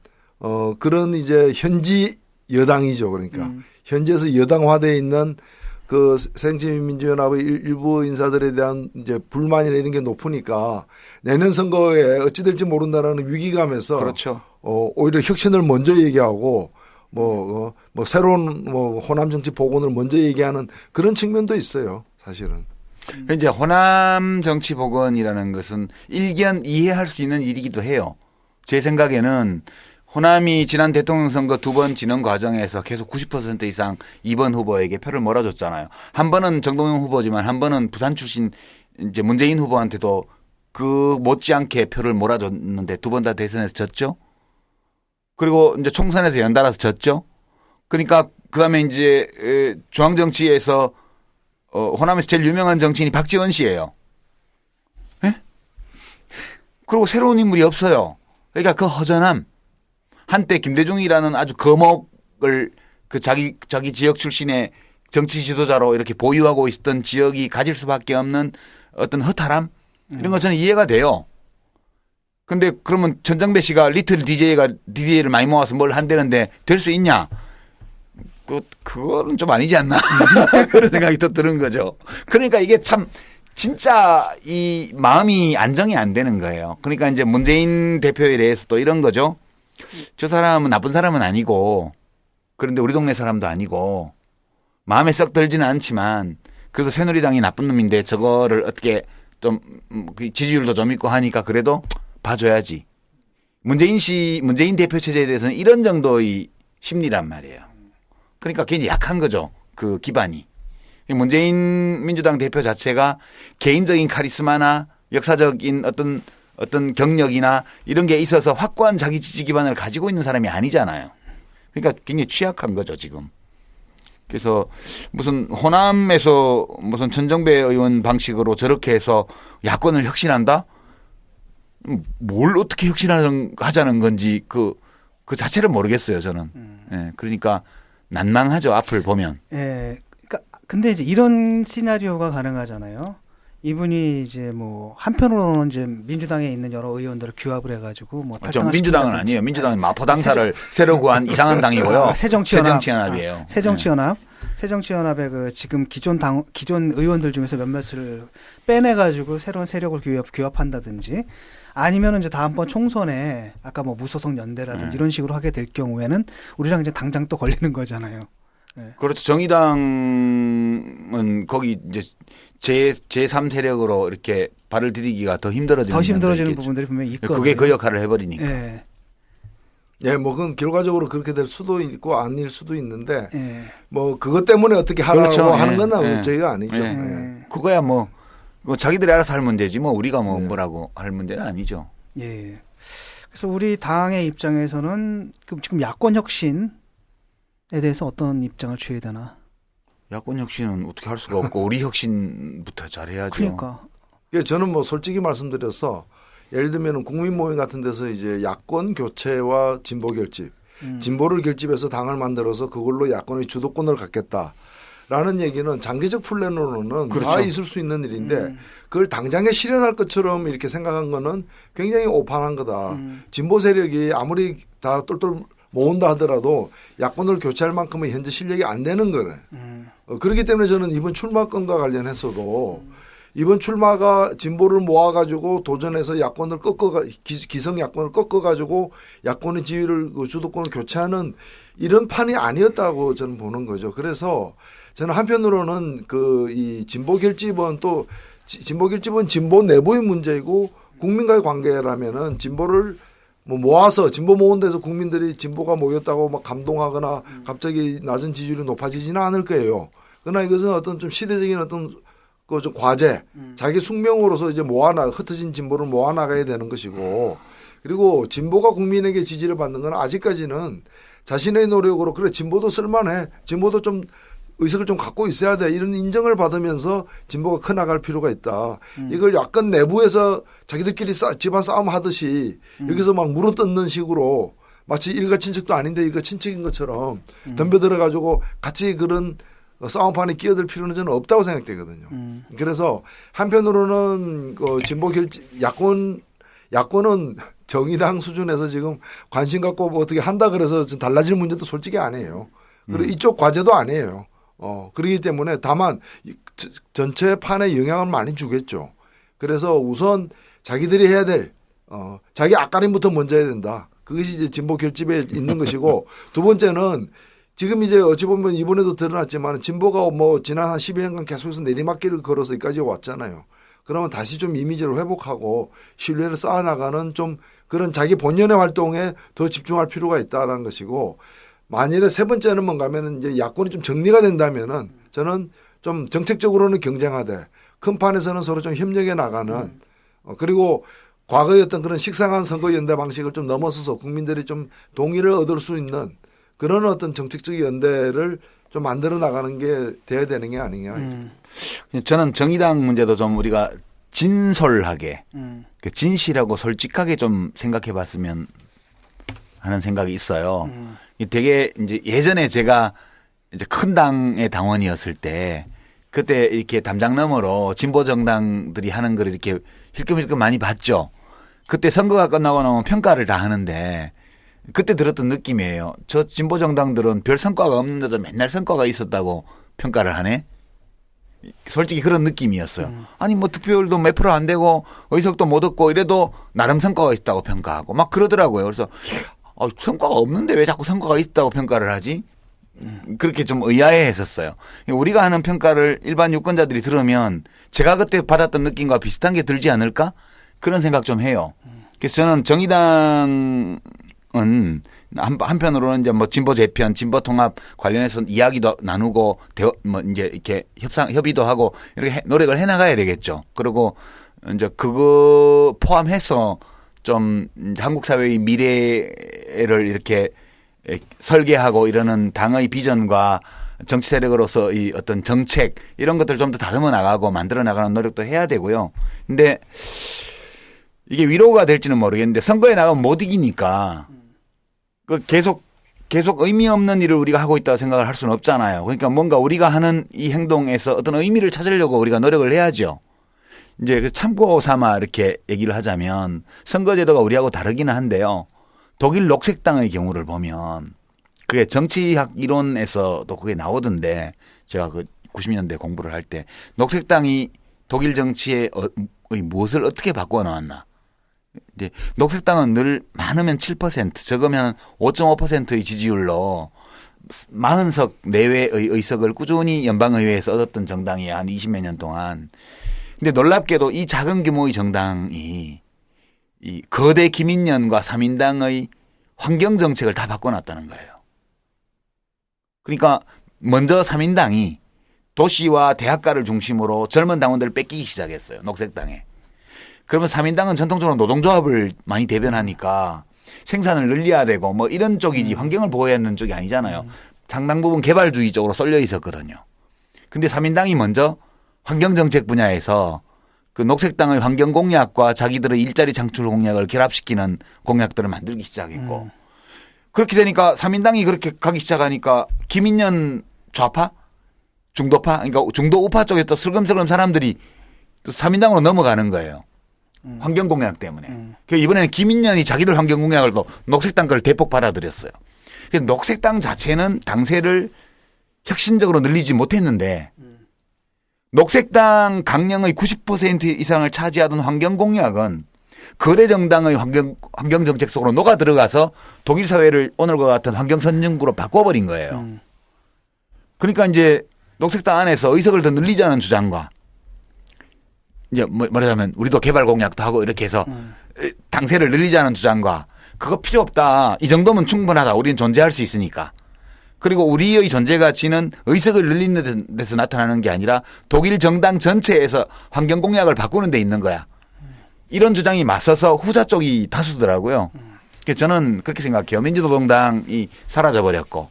그런 이제 현지 여당이죠. 그러니까 현지에서 여당화되어 있는 그 새정치민주연합의 일부 인사들에 대한 이제 불만이나 이런 게 높으니까 내년 선거에 어찌 될지 모른다라는 위기감에서 그렇죠. 오히려 혁신을 먼저 얘기하고 뭐 새로운 호남 정치 복원을 먼저 얘기하는 그런 측면도 있어요. 사실은. 이제 호남 정치 복원이라는 것은 일견 이해할 수 있는 일이기도 해요. 제 생각에는 호남이 지난 대통령 선거 2번 지는 과정에서 계속 90% 이상 2번 후보에게 표를 몰아줬잖아요. 한 번은 정동영 후보지만 한 번은 부산 출신 이제 문재인 후보한테도 그 못지않게 표를 몰아줬는데 2번 다 대선에서 졌죠. 그리고 이제 총선에서 연달아서 졌죠. 그러니까 그다음에 이제 중앙 정치에서 호남에서 제일 유명한 정치인이 박지원 씨예요. 예? 그리고 새로운 인물이 없어요. 그러니까 그 허전함. 한때 김대중이라는 아주 거목을 그 자기 지역 출신의 정치 지도자로 이렇게 보유하고 있었던 지역이 가질 수밖에 없는 어떤 허탈함 이런 거 저는 이해가 돼요. 근데 그러면 전장배 씨가 리틀 DJ를 많이 모아서 뭘 한다는데 될 수 있냐? 그거는 좀 아니지 않나? 그런 생각이 또 드는 거죠. 그러니까 이게 참 진짜 이 마음이 안정이 안 되는 거예요. 그러니까 이제 문재인 대표에 대해서 또 이런 거죠. 저 사람은 나쁜 사람은 아니고 그런데 우리 동네 사람도 아니고 마음에 썩 들지는 않지만 그래도 새누리당이 나쁜 놈인데 저거를 어떻게 좀 지지율도 좀 있고 하니까 그래도 봐줘야지. 문재인 대표 체제에 대해서는 이런 정도의 심리란 말이에요. 그러니까 굉장히 약한 거죠. 그 기반이. 문재인 민주당 대표 자체가 개인적인 카리스마나 역사적인 어떤 경력이나 이런 게 있어서 확고한 자기 지지 기반을 가지고 있는 사람이 아니잖아요. 그러니까 굉장히 취약한 거죠, 지금. 그래서 무슨 호남에서 무슨 전정배 의원 방식으로 저렇게 해서 야권을 혁신한다? 뭘 어떻게 하자는 건지 그 자체를 모르겠어요, 저는. 예, 그러니까 난망하죠, 앞을 보면. 예. 그러니까 근데 이제 이런 시나리오가 가능하잖아요. 이분이 이제 뭐 한편으로는 이제 민주당에 있는 여러 의원들을 규합을 해가지고 뭐 민주당은 아니에요. 민주당은 마포당사를 새로 구한 이상한 당이고요. 새정치연합이에요. 새정치연합의 그 지금 기존 의원들 중에서 몇몇을 빼내가지고 새로운 세력을 규합한다든지 아니면은 이제 다음번 총선에 아까 뭐 무소속 연대라든지 이런 식으로 하게 될 경우에는 우리랑 이제 당장 또 걸리는 거잖아요. 네. 그렇죠. 정의당은 거기 이제 제3 세력으로 이렇게 발을 디디기가 더 힘들어지는 부분들이 분명히 있거든요. 그게 그 역할을 해버리니까. 네. 예, 뭐 그건 결과적으로 그렇게 될 수도 있고 아닐 수도 있는데 뭐 그것 때문에 어떻게 하라고 그렇죠. 하는 건 저희가 아니죠. 그거야 뭐 자기들이 알아서 할 문제지 뭐 우리가 뭐라고 할 문제는 아니죠. 예. 그래서 우리 당의 입장에서는 지금 야권 혁신에 대해서 어떤 입장을 취해야 되나? 야권 혁신은 어떻게 할 수가 없고 우리 혁신부터 잘해야죠. 그러니까. 저는 뭐 솔직히 말씀드려서 예를 들면 국민 모임 같은 데서 이제 야권 교체와 진보 결집, 진보를 결집해서 당을 만들어서 그걸로 야권의 주도권을 갖겠다라는 얘기는 장기적 플랜으로는 그렇죠. 다 있을 수 있는 일인데 그걸 당장에 실현할 것처럼 이렇게 생각한 거는 굉장히 오판한 거다. 진보 세력이 아무리 다 똘똘 모은다 하더라도 야권을 교체할 만큼의 현재 실력이 안 되는 거네. 그렇기 때문에 저는 이번 출마권과 관련해서도 이번 출마가 진보를 모아가지고 도전해서 야권을 기성 야권을 꺾어가지고 야권의 지위를 주도권을 교체하는 이런 판이 아니었다고 저는 보는 거죠. 그래서 저는 한편으로는 이 진보 결집은 진보 내부의 문제이고 국민과의 관계라면은 진보를 모아서 진보 모은 데서 국민들이 진보가 모였다고 막 감동하거나 갑자기 낮은 지지율이 높아지지는 않을 거예요. 그러나 이것은 어떤 좀 시대적인 어떤 좀 과제, 자기 숙명으로서 이제 흩어진 진보를 모아나가야 되는 것이고, 그리고 진보가 국민에게 지지를 받는 건 아직까지는 자신의 노력으로 그래 진보도 쓸만해, 진보도 좀 의석을 좀 갖고 있어야 돼 이런 인정을 받으면서 진보가 커나갈 필요가 있다. 이걸 약간 내부에서 자기들끼리 집안 싸움 하듯이 여기서 막 물어뜯는 식으로 마치 일가 친척도 아닌데 일가 친척인 것처럼 덤벼들어 가지고 같이 그런 싸움판에 끼어들 필요는 저는 없다고 생각되거든요. 그래서 한편으로는 진보 결집 야권은 정의당 수준에서 지금 관심 갖고 뭐 어떻게 한다 그래서 달라질 문제도 솔직히 아니에요. 그리고 이쪽 과제도 아니에요. 그렇기 때문에 다만 전체 판에 영향을 많이 주겠죠. 그래서 우선 자기들이 해야 될 자기 앞가림부터 먼저 해야 된다. 그것이 이제 진보 결집에 있는 것이고 두 번째는 지금 이제 어찌 보면 이번에도 드러났지만 진보가 뭐 지난 한 12년간 계속해서 내리막길을 걸어서 여기까지 왔잖아요. 그러면 다시 좀 이미지를 회복하고 신뢰를 쌓아나가는 좀 그런 자기 본연의 활동에 더 집중할 필요가 있다는 것이고, 만일에 세 번째는 뭔가 하면은 이제 야권이 좀 정리가 된다면은 저는 좀 정책적으로는 경쟁하되 큰 판에서는 서로 좀 협력해 나가는 그리고 과거의 어떤 그런 식상한 선거연대 방식을 좀 넘어서서 국민들이 좀 동의를 얻을 수 있는 그런 어떤 정책적 연대를 좀 만들어 나가는 게 돼야 되는 게 아니냐. 저는 정의당 문제도 좀 우리가 진솔하게 그 진실하고 솔직하게 좀 생각해 봤으면 하는 생각이 있어요. 되게 이제 예전에 제가 이제 큰 당의 당원이었을 때 그때 이렇게 담장 너머로 진보 정당들이 하는 걸 이렇게 힐끔힐끔 많이 봤죠. 그때 선거가 끝나고 나면 평가를 다 하는데 그때 들었던 느낌이에요. 저 진보 정당들은 별 성과가 없는데도 맨날 성과가 있었다고 평가를 하네. 솔직히 그런 느낌이었어요. 아니 뭐 득표율도 몇 프로 안 되고 의석도 못 얻고 이래도 나름 성과가 있다고 평가하고 막 그러더라고요. 그래서 성과가 없는데 왜 자꾸 성과가 있다고 평가를 하지? 그렇게 좀 의아해했었어요. 우리가 하는 평가를 일반 유권자들이 들으면 제가 그때 받았던 느낌과 비슷한 게 들지 않을까? 그런 생각 좀 해요. 그래서 저는 정의당은 한편으로는 이제 뭐 진보 재편, 진보 통합 관련해서 이야기도 나누고 뭐 이제 이렇게 협의도 하고 이렇게 노력을 해 나가야 되겠죠. 그리고 이제 그거 포함해서 좀 한국 사회의 미래를 이렇게 설계하고 이러는 당의 비전과 정치 세력으로서 이 어떤 정책 이런 것들 좀 더 다듬어 나가고 만들어 나가는 노력도 해야 되고요. 근데 이게 위로가 될지는 모르겠는데 선거에 나가면 못 이기니까 그 계속 의미 없는 일을 우리가 하고 있다고 생각을 할 수는 없잖아요. 그러니까 뭔가 우리가 하는 이 행동에서 어떤 의미를 찾으려고 우리가 노력을 해야죠. 이제 그 참고 삼아 이렇게 얘기를 하자면 선거제도가 우리하고 다르기는 한데요. 독일 녹색당의 경우를 보면 그게 정치학 이론에서도 그게 나오던데 제가 그 90년대 공부를 할 때 녹색당이 독일 정치의 무엇을 어떻게 바꿔 놓았나. 이제 녹색당은 늘 많으면 7%, 적으면 5.5%의 지지율로 40석 내외의 의석을 꾸준히 연방의회에서 얻었던 정당이야. 한 20몇 년 동안. 근데 놀랍게도 이 작은 규모의 정당이 이 거대 기민연과 3인당의 환경 정책을 다 바꿔놨다는 거예요. 그러니까 먼저 3인당이 도시와 대학가를 중심으로 젊은 당원들을 뺏기기 시작했어요. 녹색당에. 그러면 3인당은 전통적으로 노동조합을 많이 대변하니까 생산을 늘려야 되고 뭐 이런 쪽이지 환경을 보호해야 하는 쪽이 아니잖아요. 상당 부분 개발주의 쪽으로 쏠려 있었거든요. 근데 3인당이 먼저 환경정책 분야에서 그 녹색당의 환경 공약과 자기들의 일자리 창출 공약을 결합시키는 공약들을 만들기 시작했고 그렇게 되니까 3인당이 그렇게 가기 시작하니까 기민연 좌파? 중도파? 그러니까 중도 우파 쪽에 또 슬금슬금 사람들이 또 3인당으로 넘어가는 거예요. 환경 공약 때문에. 그래서 이번에는 기민연이 자기들 환경 공약을 또 녹색당 걸 대폭 받아들였어요. 그래서 녹색당 자체는 당세를 혁신적으로 늘리지 못했는데 녹색당 강령의 90% 이상을 차지하던 환경 공약은 거대 정당의 환경 정책 속으로 녹아 들어가서 독일 사회를 오늘과 같은 환경 선진국으로 바꿔버린 거예요. 그러니까 이제 녹색당 안에서 의석을 더 늘리자는 주장과 이제 말하자면 우리도 개발 공약도 하고 이렇게 해서 당세를 늘리자는 주장과 그거 필요 없다. 이 정도면 충분하다. 우리는 존재할 수 있으니까. 그리고 우리의 존재 가치는 의석을 늘리는 데서 나타나는 게 아니라 독일 정당 전체에서 환경 공약을 바꾸는 데 있는 거야. 이런 주장이 맞서서 후자 쪽이 다수더라고요. 그래서 저는 그렇게 생각해요. 민주노동당이 사라져버렸고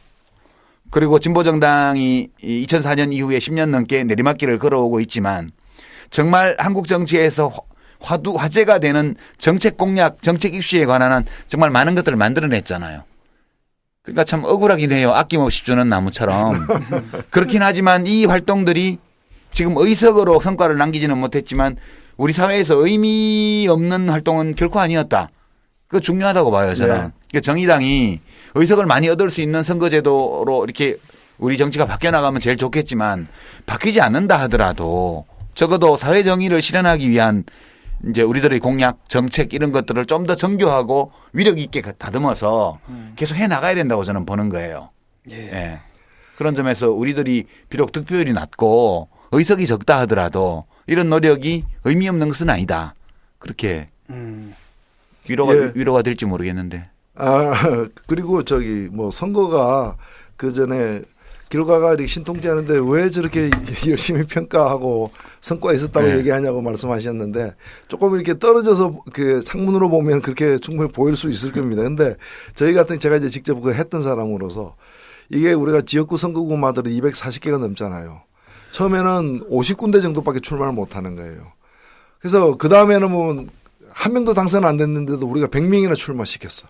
그리고 진보정당이 2004년 이후에 10년 넘게 내리막길을 걸어오고 있지만 정말 한국 정치에서 화제가 되는 정책 공약, 정책 이슈에 관한 정말 많은 것들을 만들어냈잖아요. 그러니까 참 억울하긴 해요. 아낌없이 주는 나무처럼. 그렇긴 하지만 이 활동들이 지금 의석으로 성과를 남기지는 못했지만 우리 사회에서 의미 없는 활동은 결코 아니었다. 그거 중요하다고 봐요, 저는. 네. 그러니까 정의당이 의석을 많이 얻을 수 있는 선거제도로 이렇게 우리 정치가 바뀌어 나가면 제일 좋겠지만 바뀌지 않는다 하더라도 적어도 사회 정의를 실현하기 위한 이제 우리들의 공약, 정책 이런 것들을 좀 더 정교하고 위력 있게 다듬어서 계속 해 나가야 된다고 저는 보는 거예요. 예. 그런 점에서 우리들이 비록 득표율이 낮고 의석이 적다 하더라도 이런 노력이 의미 없는 것은 아니다. 그렇게 위로가 될지 모르겠는데. 그리고 뭐 선거가 그 전에 결과가 이렇게 신통치 않은데 왜 저렇게 열심히 평가하고 성과가 있었다고 네. 얘기하냐고 말씀하셨는데 조금 이렇게 떨어져서 그 창문으로 보면 그렇게 충분히 보일 수 있을 겁니다. 근데 저희 같은 제가 이제 직접 그 했던 사람으로서 이게 우리가 지역구 선거구마다 240개가 넘잖아요. 처음에는 50군데 정도밖에 출마를 못 하는 거예요. 그래서 그 다음에는 뭐 한 명도 당선 안 됐는데도 우리가 100명이나 출마시켰어.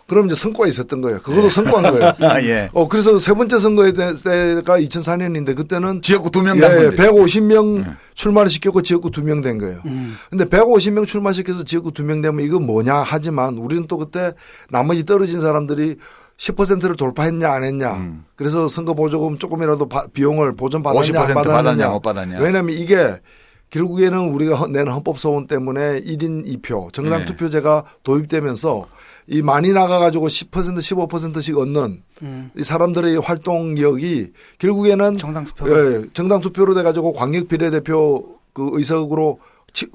그럼 이제 성과가 있었던 거예요. 그것도 성과인 거예요. 예. 그래서 세 번째 선거에 때가 2004년인데 그때는 지역구 2명 예, 당선돼. 150명 출마를 시켰고 지역구 2명 된 거예요. 근데 150명 출마시켜서 지역구 2명 되면 이거 뭐냐 하지만 우리는 또 그때 나머지 떨어진 사람들이 10%를 돌파했냐 안 했냐. 그래서 선거 보조금 조금이라도 비용을 보전 받았냐 안 50% 받았냐. 받았냐 못 받았냐. 왜냐하면 이게 결국에는 우리가 낸 헌법소원 때문에 1인 2표 정당 네. 투표제가 도입되면서 이 많이 나가가지고 10% 15%씩 얻는 이 사람들의 활동력이 결국에는 정당 투표로 돼가지고 광역 비례대표 그 의석으로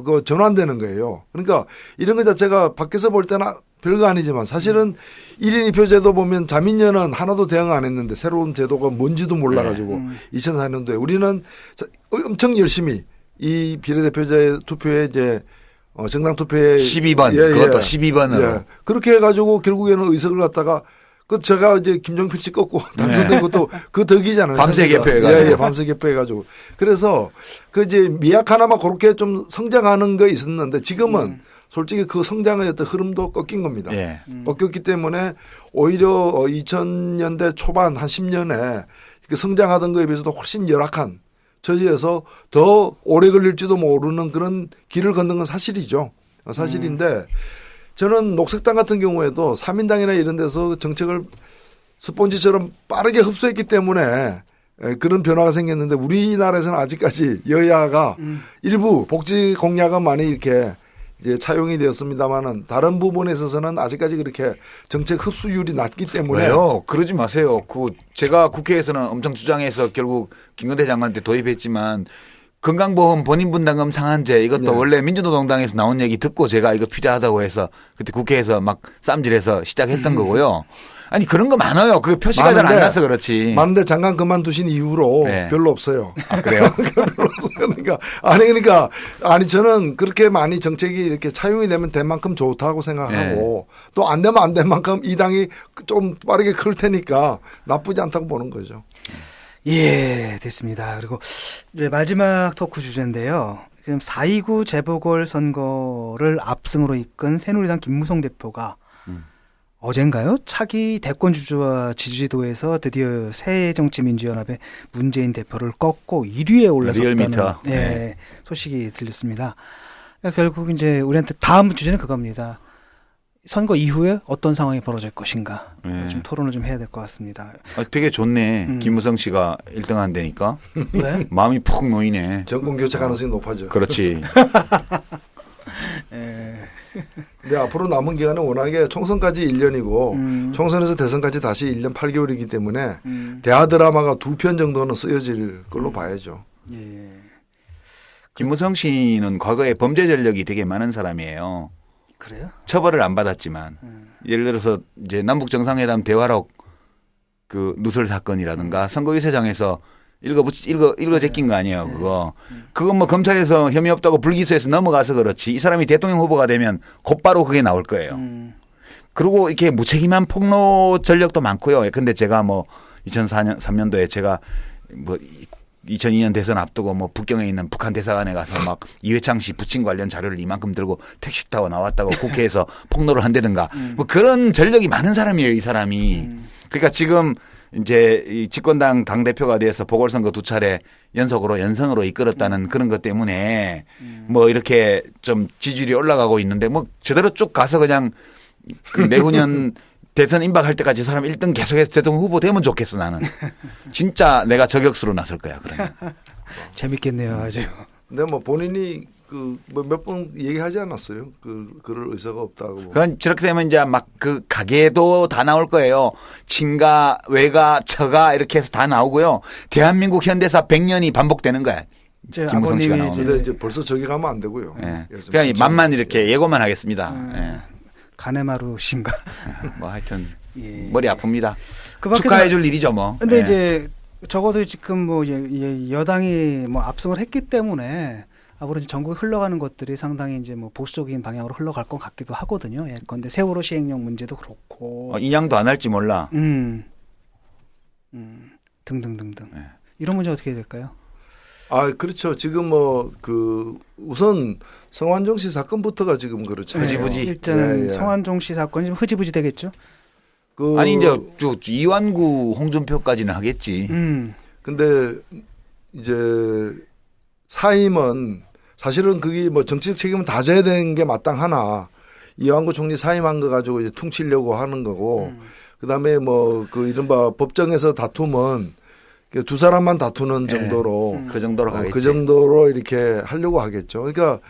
그 전환되는 거예요. 그러니까 이런 것 자체가 밖에서 볼 때는 별거 아니지만 사실은 1인 2표 제도 보면 자민련은 하나도 대응 안 했는데 새로운 제도가 뭔지도 몰라가지고 2004년도에 우리는 엄청 열심히 이 비례대표제 투표에 이제 정당 투표에 12번 그것도 12번으로 그렇게 해가지고 결국에는 의석을 갖다가 그 제가 이제 김종필 씨 꺾고 당선된 것도 그 덕이잖아요. 밤새 개표해가지고. 예, 밤새 개표해가지고. 그래서 그 이제 미약 하나만 그렇게 좀 성장하는 거 있었는데 지금은 솔직히 그 성장의 어떤 흐름도 꺾인 겁니다. 예. 꺾였기 때문에 오히려 2000년대 초반 한 10년에 그 성장하던 거에 비해서도 훨씬 열악한 처지에서 더 오래 걸릴지도 모르는 그런 길을 걷는 건 사실이죠. 사실인데 저는 녹색당 같은 경우에도 3인당이나 이런 데서 정책을 스폰지처럼 빠르게 흡수했기 때문에 그런 변화가 생겼는데 우리나라에서는 아직까지 여야가 일부 복지 공약은 많이 이렇게 이제 차용이 되었습니다만은 다른 부분에 있어서는 아직까지 그렇게 정책 흡수율이 낮기 때문에 왜요? 그러지 마세요. 제가 국회에서는 엄청 주장해서 결국 김건태 장관 때 도입했지만 건강보험 본인분담금 상한제 이것도 네. 원래 민주노동당에서 나온 얘기 듣고 제가 이거 필요하다고 해서 그때 국회에서 막 쌈질해서 시작했던 거고요. 아니 그런 거 많아요. 그 표시가 잘 안 나서 그렇지. 많은데 장관 그만두신 이후로 네. 별로 없어요. 아, 그래요? 별로 없어요. 그러니까 저는 그렇게 많이 정책이 이렇게 차용이 되면 된 만큼 좋다고 생각하고 또 안 되면 안 된 만큼 이 당이 좀 빠르게 클 테니까 나쁘지 않다고 보는 거죠. 예, 됐습니다. 그리고 이제 마지막 토크 주제인데요. 지금 4.29 재보궐선거를 압승으로 이끈 새누리당 김무성 대표가 어젠가요? 차기 대권 주자와 지지도에서 드디어 새정치민주연합의 문재인 대표를 꺾고 1위에 올라섰다는 리얼미터. 예, 소식이 들렸습니다. 그러니까 결국 이제 우리한테 다음 주제는 그겁니다. 선거 이후에 어떤 상황이 벌어질 것인가 좀 토론을 좀 해야 될 것 같습니다. 되게 좋네. 김무성 씨가 1등 한다니까. 왜? 마음이 푹 놓이네. 정권 교체 가능성이 높아져. 그렇지. 근데 앞으로 남은 기간은 워낙에 총선까지 1년이고 총선에서 대선까지 다시 1년 8개월이기 때문에 대하 드라마가 2편 정도는 쓰여질 걸로 봐야죠. 예. 김무성 씨는 과거에 범죄 전력이 되게 많은 사람이에요. 그래요? 처벌을 안 받았지만 예를 들어서 이제 남북 정상회담 대화록 그 누설 사건이라든가 선거유세장에서 읽어 제낀 거 아니에요, 그거. 그건 뭐 검찰에서 혐의 없다고 불기소해서 넘어가서 그렇지. 이 사람이 대통령 후보가 되면 곧바로 그게 나올 거예요. 그리고 이렇게 무책임한 폭로 전력도 많고요. 근데 제가 뭐 2003년도에 제가 뭐 2002년 대선 앞두고 뭐 북경에 있는 북한 대사관에 가서 막 이회창 씨 부친 관련 자료를 이만큼 들고 택시 타고 나왔다고 국회에서 폭로를 한다든가 뭐 그런 전력이 많은 사람이에요, 이 사람이. 그러니까 지금 이제 이 집권당 당대표가 돼서 보궐선거 2차례 연성으로 이끌었다는 그런 것 때문에 뭐 이렇게 좀 지지율이 올라가고 있는데 뭐 제대로 쭉 가서 그냥 그 내후년 대선 임박할 때까지 사람 1등 계속해서 대통령 후보 되면 좋겠어 나는. 진짜 내가 저격수로 나설 거야 그러면. 재밌겠네요, 아주. 근데 뭐 본인이 뭐 몇 번 얘기하지 않았어요? 그럴 의사가 없다고. 그건 저렇게 되면 이제 막 그 가계도 다 나올 거예요. 친가, 외가, 처가 이렇게 해서 다 나오고요. 대한민국 현대사 100년이 반복되는 거야. 이제 김무성 씨가 아버님이 나오면. 근데 이제 벌써 저기 가면 안 되고요. 예. 예, 좀 그냥 만만 이렇게 예고만 하겠습니다. 가네마루신가. 뭐 하여튼 예. 머리 아픕니다. 그 밖에서- 축하해줄 일이죠 뭐. 근데 예. 이제 적어도 지금 뭐 여당이 뭐 압승을 했기 때문에 앞으로 이제 전국에 흘러가는 것들이 상당히 이제 뭐 보수적인 방향으로 흘러갈 것 같기도 하거든요. 예. 그런데 세월호 시행령 문제도 그렇고, 인양도 안 할지 몰라. 등등등등. 예. 이런 문제 어떻게 해야 될까요? 그렇죠. 지금 뭐 우선 성완종 씨 사건부터가 지금 그렇죠. 흐지부지. 일단 예, 예. 성완종 씨 사건이 좀 흐지부지 되겠죠. 아니 이제 저 이완구 홍준표까지는 하겠지. 근데 이제 사임은 사실은 그게 뭐 정치적 책임은 다 져야 되는 게 마땅하나 이완구 총리 사임한 거 가지고 이제 퉁치려고 하는 거고 그다음에 뭐 그 이른바 법정에서 다툼은 두 사람만 다투는 정도로 그 정도로 가겠지. 그 정도로 이렇게 하려고 하겠죠. 그러니까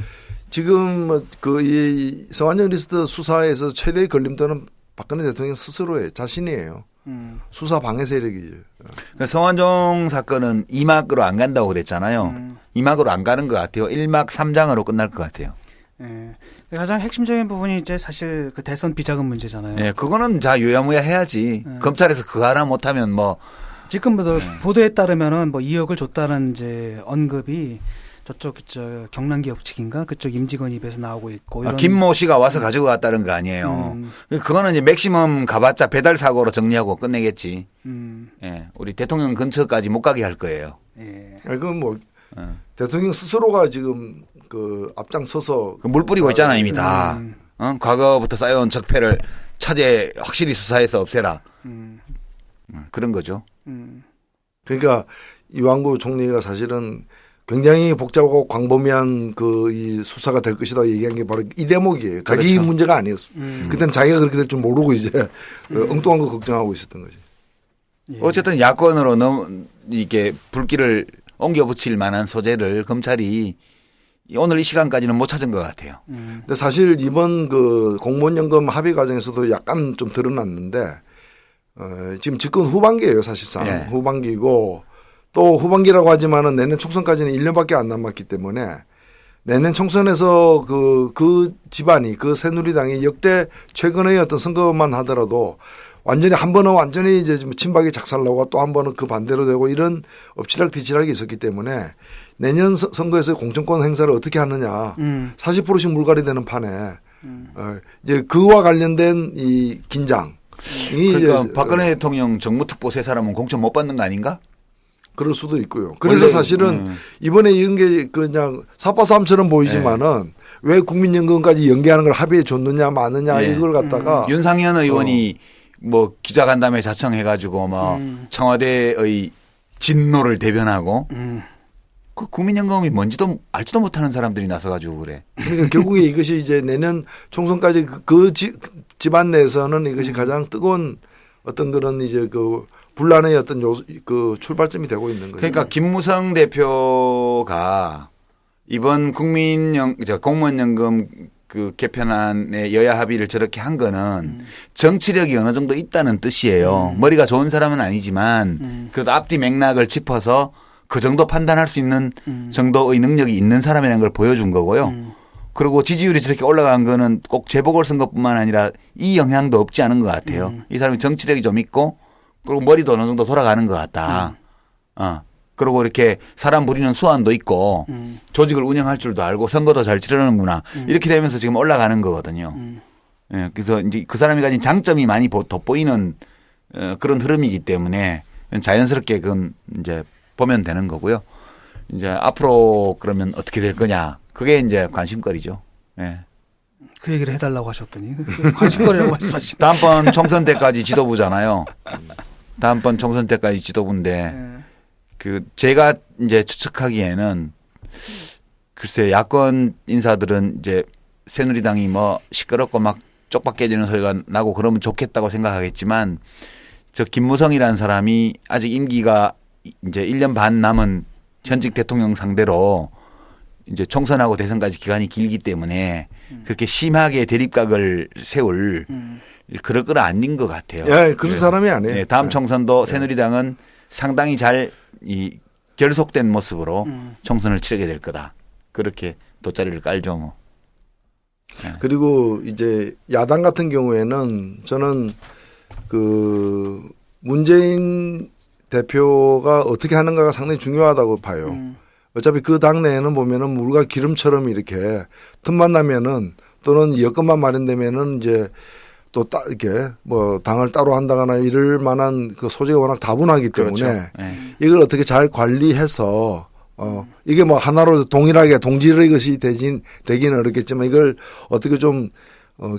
지금 이 성완종 리스트 수사에서 최대의 걸림돌은 박근혜 대통령 스스로예요. 자신이에요. 수사 방해 세력이죠. 그 성완종 사건은 2막으로 안 간다고 그랬잖아요. 2막으로 안 가는 것 같아요. 1막 3장으로 끝날 것 같아요. 예. 가장 핵심적인 부분이 이제 사실 그 대선 비자금 문제잖아요. 예, 그거는 유야무야 해야지. 검찰에서 그거 하나 못하면 뭐 지금 보도에 따르면은 뭐 2억을 줬다는 이제 언급이 저쪽 경남기업 측인가 그쪽 임직원 입에서 나오고 있고. 이런 김모 씨가 와서 가지고 갔다는 거 아니에요. 그거는 이제 맥시멈 가봤자 배달 사고로 정리하고 끝내겠지. 예, 우리 대통령 근처까지 못 가게 할 거예요. 예. 그건 뭐 대통령 스스로가 지금 그 앞장서서 물 뿌리고 있잖아 이미 다. 과거부터 쌓여온 적폐를 차제 확실히 수사해서 없애라. 그런 거죠. 그러니까 이완구 총리가 사실은 굉장히 복잡하고 광범위한 이 수사가 될 것이다 얘기한 게 바로 이 대목이에요. 자기 그렇죠. 문제가 아니었어. 그때는 자기가 그렇게 될 줄 모르고 이제 엉뚱한 거 걱정하고 있었던 거지. 예. 어쨌든 야권으로 이게 불길을 옮겨 붙일 만한 소재를 검찰이 오늘 이 시간까지는 못 찾은 것 같아요. 근데 사실 이번 그 공무원연금 합의 과정에서도 약간 좀 드러났는데 지금 집권 후반기예요 사실상. 예. 후반기고 또 후반기라고 하지만은 내년 총선까지는 1년밖에 안 남았기 때문에 내년 총선에서 그 집안이 그 새누리당이 역대 최근의 어떤 선거만 하더라도 완전히 한 번은 완전히 이제 친박이 작살나고 또 한 번은 그 반대로 되고 이런 엎치락뒤치락이 있었기 때문에 내년 선거에서 공천권 행사를 어떻게 하느냐 40%씩 물갈이 되는 판에 이제 그와 관련된 이 긴장. 그러니까 박근혜 대통령 정무특보 세 사람은 공천 못 받는 거 아닌가? 그럴 수도 있고요. 그래서 사실은 이번에 이런 게 그냥 4.3처럼 보이지만은 왜 국민연금까지 연계하는 걸 합의해 줬느냐 마느냐 이걸 갖다가 윤상현 의원이 뭐 기자간담회 자청해가지고 뭐 청와대의 진노를 대변하고 그 국민연금이 뭔지도 알지도 못하는 사람들이 나서가지고 그래. 그러니까 결국에 이것이 이제 내년 총선까지 그 집안 내에서는 이것이 가장 뜨거운 어떤 그런 이제 그 분란의 어떤 그 출발점이 되고 있는 거죠. 그러니까 김무성 대표가 이번 공무원연금 그 개편안의 여야 합의를 저렇게 한 거는 정치력이 어느 정도 있다는 뜻이에요. 머리가 좋은 사람은 아니지만 그래도 앞뒤 맥락을 짚어서 그 정도 판단할 수 있는 정도의 능력이 있는 사람이라는 걸 보여준 거고요. 그리고 지지율이 저렇게 올라간 거는 꼭 재보궐선거뿐만 아니라 이 영향도 없지 않은 것 같아요. 이 사람이 정치력이 좀 있고 그리고 머리도 어느 정도 돌아가는 것 같다. 그리고 이렇게 사람 부리는 수완도 있고 조직을 운영할 줄도 알고 선거도 잘 치르는구나. 이렇게 되면서 지금 올라가는 거거든요. 예, 그래서 이제 그 사람이 가진 장점이 많이 돋보이는 그런 흐름이기 때문에 자연스럽게 그건 이제 보면 되는 거고요. 이제 앞으로 그러면 어떻게 될 거냐. 그게 이제 관심거리죠. 예. 그 얘기를 해달라고 하셨더니 관심거리라고 말씀하시네. 다음번 총선 때까지 지도부잖아요. 다음번 총선 때까지 지도부인데 그 제가 이제 추측하기에는 글쎄 야권 인사들은 이제 새누리당이 뭐 시끄럽고 막 쪽박 깨지는 소리가 나고 그러면 좋겠다고 생각하겠지만 저 김무성이라는 사람이 아직 임기가 이제 1년 반 남은 현직 대통령 상대로 이제 총선하고 대선까지 기간이 길기 때문에 그렇게 심하게 대립각을 세울 그럴 걸 아닌 것 같아요. 예, 그런 사람이 아니에요. 네, 다음 총선도 새누리당은 상당히 잘 이 결속된 모습으로 총선을 치르게 될 거다. 그렇게 돗자리를 깔죠. 뭐. 그리고 이제 야당 같은 경우에는 저는 그 문재인 대표가 어떻게 하는가가 상당히 중요하다고 봐요. 어차피 그 당내에는 보면은 물과 기름처럼 이렇게 틈만 나면은 또는 여건만 마련되면은 이제 또 이렇게 뭐 당을 따로 한다거나 이럴 만한 그 소재가 워낙 다분하기 때문에 그렇죠. 네. 이걸 어떻게 잘 관리해서 이게 뭐 하나로 동일하게 동질의 것이 되기는 어렵겠지만 이걸 어떻게 좀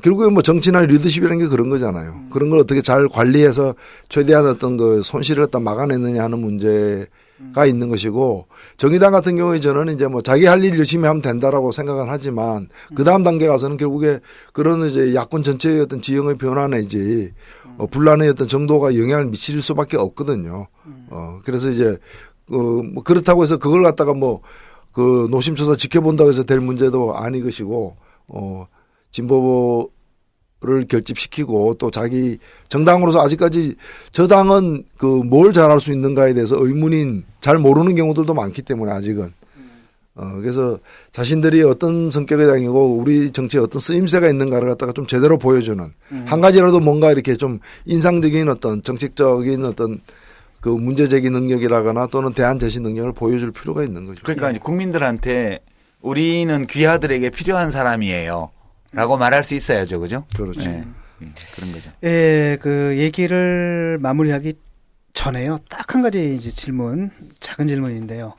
결국에 뭐 정치나 리더십이라는 게 그런 거잖아요. 그런 걸 어떻게 잘 관리해서 최대한 어떤 그 손실을 갖다 막아내느냐 하는 문제가 있는 것이고 정의당 같은 경우에 저는 이제 뭐 자기 할 일 열심히 하면 된다라고 생각은 하지만 그 다음 단계 가서는 결국에 그런 이제 야권 전체의 어떤 지형의 변화 내지 분란의 어떤 정도가 영향을 미칠 수밖에 없거든요. 그래서 이제 뭐 그렇다고 해서 그걸 갖다가 뭐 그 노심초사 지켜본다고 해서 될 문제도 아니 것이고 진보를 결집시키고 또 자기 정당으로서 아직까지 저 당은 그 뭘 잘할 수 있는가에 대해서 의문인 잘 모르는 경우들도 많기 때문에 아직은 그래서 자신들이 어떤 성격의 당이고 우리 정치에 어떤 쓰임새가 있는가를 갖다가 좀 제대로 보여주는 한 가지라도 뭔가 이렇게 좀 인상적인 어떤 정책적인 어떤 그 문제제기 능력이라거나 또는 대안 제시 능력을 보여줄 필요가 있는 거죠. 그러니까 이제 국민들한테 우리는 귀하들에게 필요한 사람이에요. 라고 말할 수 있어야죠. 그죠? 그렇죠. 네. 그런 거죠. 예, 그 얘기를 마무리하기 전에요. 딱 한 가지 이제 작은 질문인데요.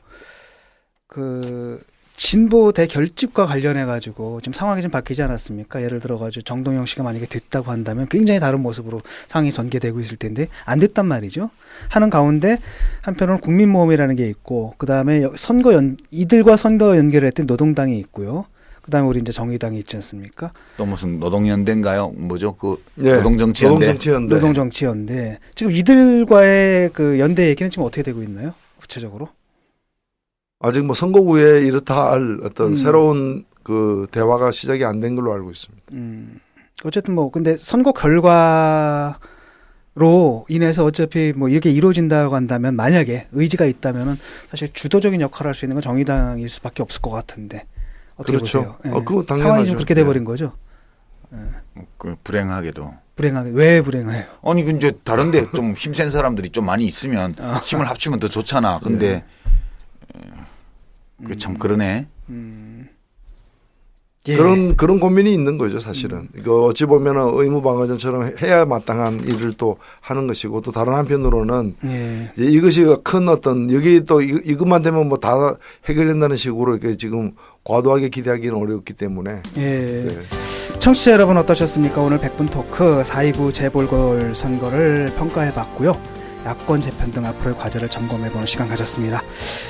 그 진보 대결집과 관련해 가지고 지금 상황이 좀 바뀌지 않았습니까? 예를 들어 가지고 정동영 씨가 만약에 됐다고 한다면 굉장히 다른 모습으로 상황이 전개되고 있을 텐데 안 됐단 말이죠. 하는 가운데 한편으로는 국민모험이라는 게 있고 그다음에 이들과 선거 연결을 했던 노동당이 있고요. 그다음에 우리 이제 정의당이 있지 않습니까? 또 무슨 노동연대인가요? 뭐죠? 그 네. 노동정치연대. 노동정치연대. 지금 이들과의 그 연대 얘기는 지금 어떻게 되고 있나요? 구체적으로? 아직 뭐 선거구에 이렇다 할 어떤 새로운 그 대화가 시작이 안 된 걸로 알고 있습니다. 어쨌든 뭐 근데 선거 결과로 인해서 어차피 뭐 이렇게 이루어진다고 한다면 만약에 의지가 있다면은 사실 주도적인 역할을 할 수 있는 건 정의당일 수밖에 없을 것 같은데 어떻게 그렇죠. 보세요? 예. 그거 당연하죠. 상황이 좀 그렇게 돼버린 거죠. 그 불행하게도. 불행하게 왜 불행해요? 아니 근데 다른데 좀 힘센 사람들이 좀 많이 있으면 힘을 합치면 더 좋잖아. 근데 그 참 그러네. 예. 그런 고민이 있는 거죠, 사실은. 이거 어찌 보면은 의무방어전처럼 해야 마땅한 일을 또 하는 것이고 또 다른 한편으로는 예. 이것이 큰 어떤 여기 또 이것만 되면 뭐 다 해결된다는 식으로 이렇게 지금 과도하게 기대하기는 어렵기 때문에. 예. 네. 청취자 여러분 어떠셨습니까? 오늘 100분 토크 4.29 재보궐 선거를 평가해봤고요. 야권 재편 등 앞으로의 과제를 점검해보는 시간 가졌습니다.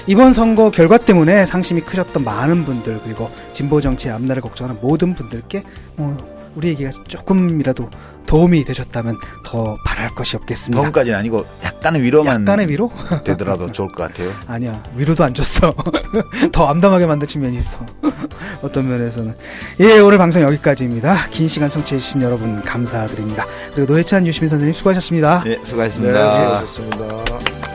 이번 선거 결과 때문에 상심이 크셨던 많은 분들 그리고 진보 정치의 앞날을 걱정하는 모든 분들께 우리 얘기가 조금이라도 도움이 되셨다면 더 바랄 것이 없겠습니다. 도움까지는 아니고 약간의 위로만 약간의 위로? 되더라도 좋을 것 같아요. 아니야, 위로도 안 줬어. 더 암담하게 만든 측면이 있어. 어떤 면에서는. 예, 오늘 방송 여기까지입니다. 긴 시간 청취해주신 여러분 감사드립니다. 그리고 노회찬 유시민 선생님 수고하셨습니다. 네, 네, 수고하셨습니다. 수고하셨습니다.